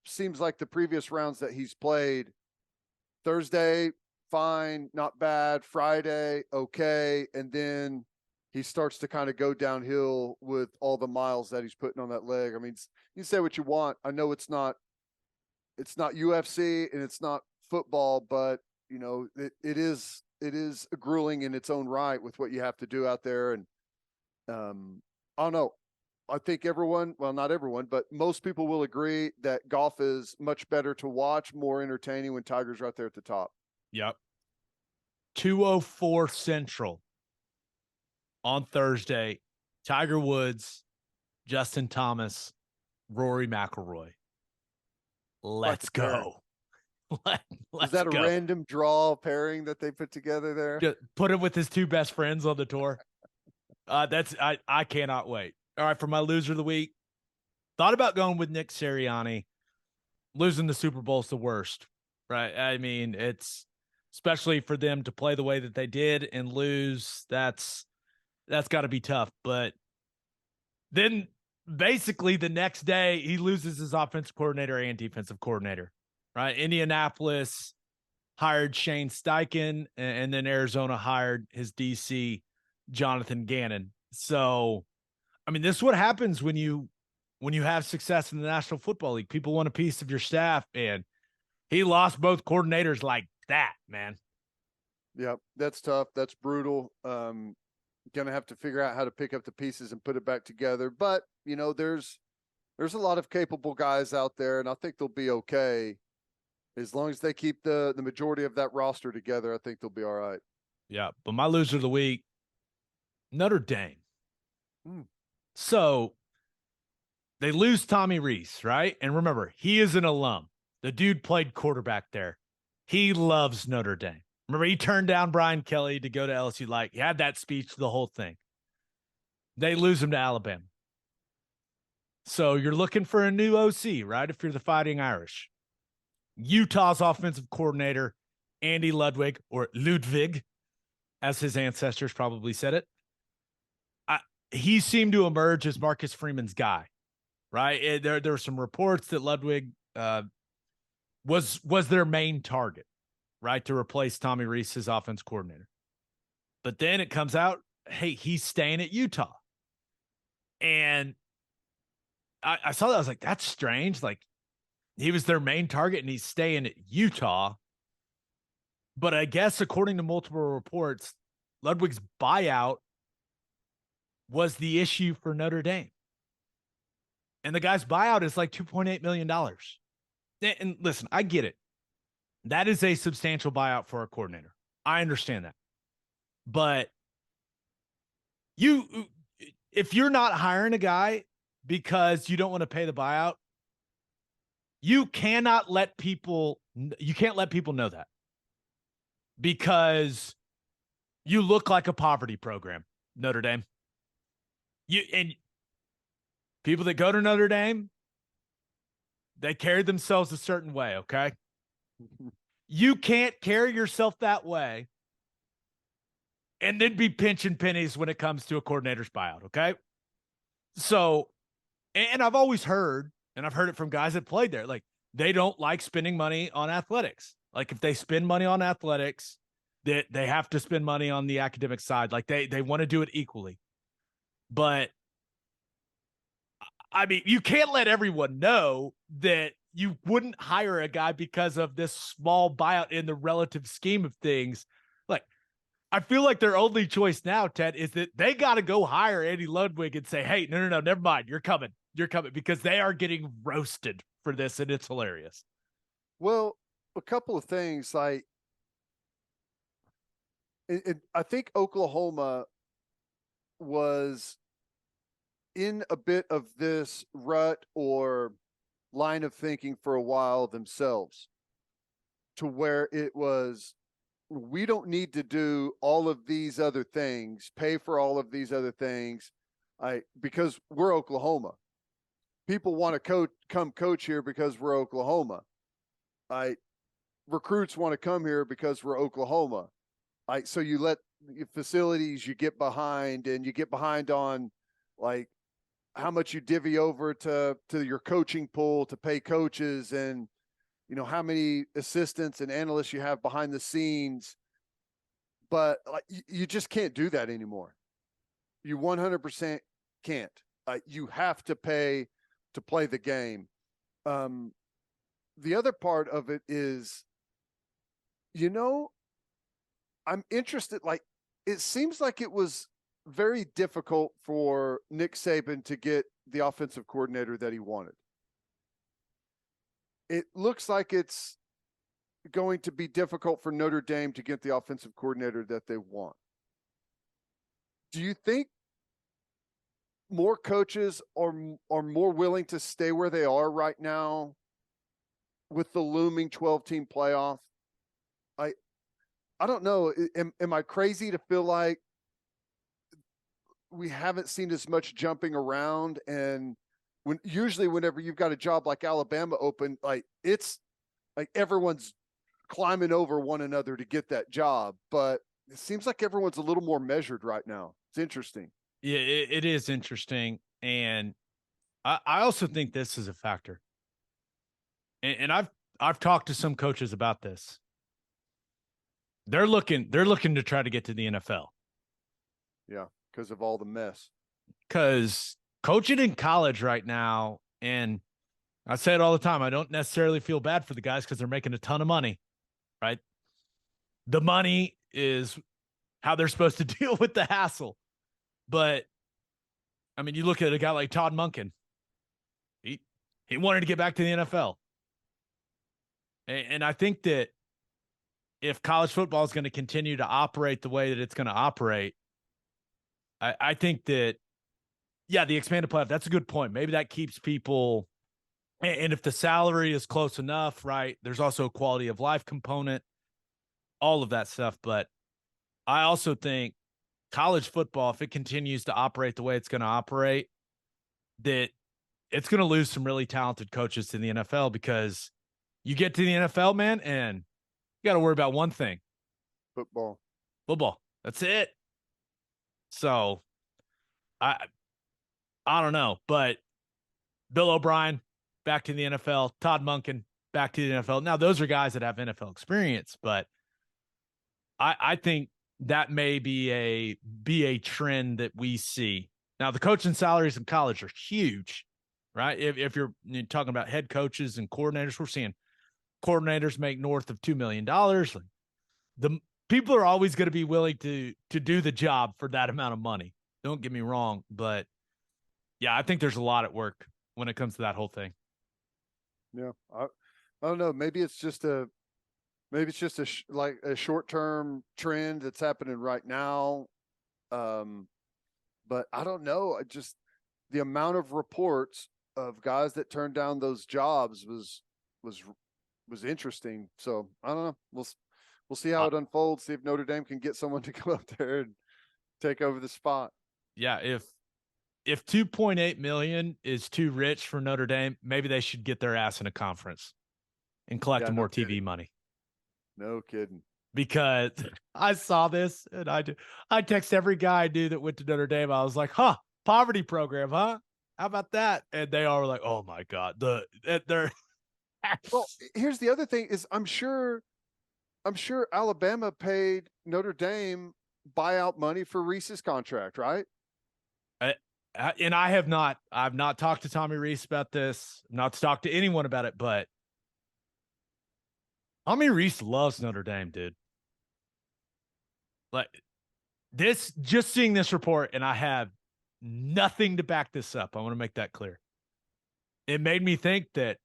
seems like the previous rounds that he's played, Thursday, fine, not bad. Friday, okay. And then he starts to kind of go downhill with all the miles that he's putting on that leg. I mean, you say what you want. I know it's not UFC and it's not football, but it is grueling in its own right with what you have to do out there. And I don't know. I think not everyone, but most people will agree that golf is much better to watch, more entertaining when Tiger's right there at the top. Yep. 2:04 Central on Thursday. Tiger Woods, Justin Thomas, Rory McIlroy. Let's go. Let's Is that go. A random draw pairing that they put together there? Just put him with his two best friends on the tour. I cannot wait. All right, for my loser of the week, thought about going with Nick Sirianni. Losing the Super Bowl is the worst, right? I mean, it's especially for them to play the way that they did and lose. That's got to be tough. But then basically the next day he loses his offensive coordinator and defensive coordinator, right? Indianapolis hired Shane Steichen, and then Arizona hired his DC, Jonathan Gannon. So, I mean, this is what happens when you have success in the National Football League. People want a piece of your staff, and he lost both coordinators like that, man. Yeah, that's tough. That's brutal. Gonna have to figure out how to pick up the pieces and put it back together. But there's a lot of capable guys out there, and I think they'll be okay as long as they keep the majority of that roster together. I think they'll be all right. Yeah, but my loser of the week, Notre Dame. So they lose Tommy Rees, right? And remember, he is an alum. The dude played quarterback there. He loves Notre Dame. Remember, he turned down Brian Kelly to go to LSU. Like, he had that speech, the whole thing. They lose him to Alabama. So you're looking for a new OC, right? If you're the Fighting Irish. Utah's offensive coordinator, Andy Ludwig, or Ludwig, as his ancestors probably said it. He seemed to emerge as Marcus Freeman's guy, right? There were some reports that Ludwig was their main target, right, to replace Tommy Rees, his offense coordinator. But then it comes out, hey, he's staying at Utah. And I saw that. I was like, that's strange. Like, he was their main target and he's staying at Utah. But I guess according to multiple reports, Ludwig's buyout was the issue for Notre Dame. And the guy's buyout is like $2.8 million. And listen, I get it. That is a substantial buyout for a coordinator. I understand that. But if you're not hiring a guy because you don't want to pay the buyout, you can't let people know that, because you look like a poverty program, Notre Dame. And people that go to Notre Dame, they carry themselves a certain way, okay? You can't carry yourself that way and then be pinching pennies when it comes to a coordinator's buyout, okay? So, and I've always heard, and I've heard it from guys that played there, like, they don't like spending money on athletics. Like, if they spend money on athletics, they have to spend money on the academic side. Like, they want to do it equally. But I mean, you can't let everyone know that you wouldn't hire a guy because of this small buyout in the relative scheme of things. Like, I feel like their only choice now, Ted, is that they got to go hire Andy Ludwig and say, hey, no, never mind. You're coming, because they are getting roasted for this, and it's hilarious. Well, a couple of things. Like, I think Oklahoma was in a bit of this rut or line of thinking for a while themselves, to where it was, we don't need to do all of these other things, pay for all of these other things, because we're Oklahoma. People want to come coach here because we're Oklahoma. Recruits want to come here because we're Oklahoma. So you let your facilities, you get behind, and you get behind on, like, how much you divvy over to your coaching pool to pay coaches, and how many assistants and analysts you have behind the scenes. But like, you just can't do that anymore. You 100% can't. You have to pay to play the game. The other part of it is, I'm interested. Like, it seems like it was very difficult for Nick Saban to get the offensive coordinator that he wanted. It looks like it's going to be difficult for Notre Dame to get the offensive coordinator that they want. Do you think more coaches are more willing to stay where they are right now with the looming 12-team playoff? I don't know. Am I crazy to feel like we haven't seen as much jumping around? And usually whenever you've got a job like Alabama open, like, it's like everyone's climbing over one another to get that job. But it seems like everyone's a little more measured right now. It's interesting. Yeah, it is interesting. And I also think this is a factor. And I've talked to some coaches about this. They're looking to try to get to the NFL. Yeah, because of all the mess. Because coaching in college right now, and I say it all the time, I don't necessarily feel bad for the guys because they're making a ton of money, right? The money is how they're supposed to deal with the hassle. But I mean, you look at a guy like Todd Monken. He wanted to get back to the NFL. And I think that if college football is going to continue to operate the way that it's going to operate, I think that, yeah, the expanded playoff, that's a good point. Maybe that keeps people. And if the salary is close enough, right, there's also a quality of life component, all of that stuff. But I also think college football, if it continues to operate the way it's going to operate, that it's going to lose some really talented coaches to the NFL, because you get to the NFL, man, and you got to worry about one thing. Football. That's it. So I don't know, but Bill O'Brien back to the NFL, Todd Monken back to the NFL. Now, those are guys that have NFL experience, but I think that may be a trend that we see. Now, the coaching salaries in college are huge, right? If you're talking about head coaches and coordinators, we're seeing coordinators make north of $2 million. Like, the people are always going to be willing to do the job for that amount of money. Don't get me wrong, but yeah, I think there's a lot at work when it comes to that whole thing. Yeah, I don't know. Maybe it's just a like a short term trend that's happening right now. But I don't know. I just the amount of reports of guys that turned down those jobs was interesting. So I don't know. We'll see how it unfolds. See if Notre Dame can get someone to come up there and take over the spot. Yeah, if 2.8 million is too rich for Notre Dame, maybe they should get their ass in a conference and collect more TV money. No kidding. Because I saw this and I text every guy I knew that went to Notre Dame. I was like, poverty program, huh? How about that? And they all were like, oh my God. They're well, here's the other thing is I'm sure Alabama paid Notre Dame buyout money for Reese's contract, right? And I've not talked to Tommy Rees about this, not talked to anyone about it, but Tommy Rees loves Notre Dame, dude. Like this, just seeing this report, and I have nothing to back this up. I want to make that clear. It made me think that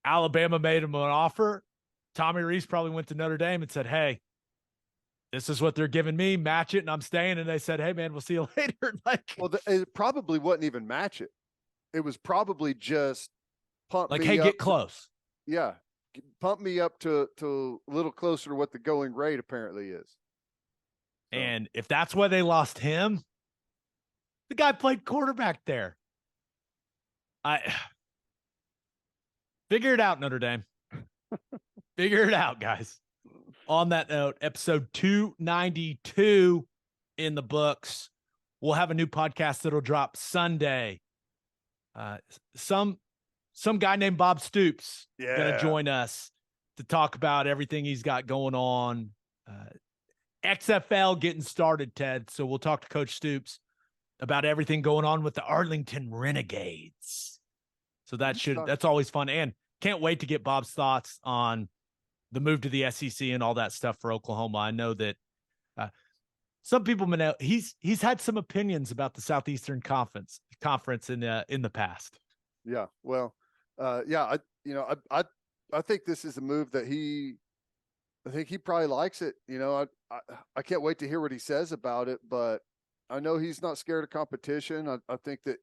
Alabama made him an offer. Tommy Rees probably went to Notre Dame and said, hey, this is what they're giving me, match it, and I'm staying. And they said, hey, man, we'll see you later. Like, well, it probably wasn't even match it. It was probably just pump like, me hey, up get close. Yeah. Pump me up to a little closer to what the going rate apparently is. So. And if that's why they lost him, the guy played quarterback there. Figure it out, Notre Dame. Figure it out, guys. On that note, episode 292 in the books. We'll have a new podcast that'll drop Sunday. Some guy named Bob Stoops going to join us to talk about everything he's got going on. XFL getting started, Ted. So we'll talk to Coach Stoops about everything going on with the Arlington Renegades. So that's always fun. And can't wait to get Bob's thoughts on the move to the SEC and all that stuff for Oklahoma. I know that some people may know he's had some opinions about the Southeastern Conference in the past. Yeah. Well, I think this is a move that I think he probably likes it. I can't wait to hear what he says about it, but I know he's not scared of competition. I think that,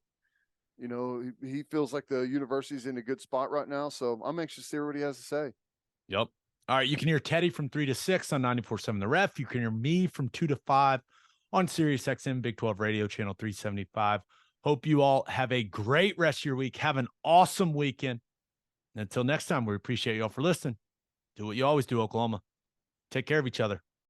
he feels like the university's in a good spot right now. So I'm anxious to hear what he has to say. Yep. All right. You can hear Teddy from 3 to 6 on 94.7 The Ref. You can hear me from 2 to 5 on Sirius XM Big 12 Radio Channel 375. Hope you all have a great rest of your week. Have an awesome weekend. And until next time, we appreciate you all for listening. Do what you always do, Oklahoma. Take care of each other.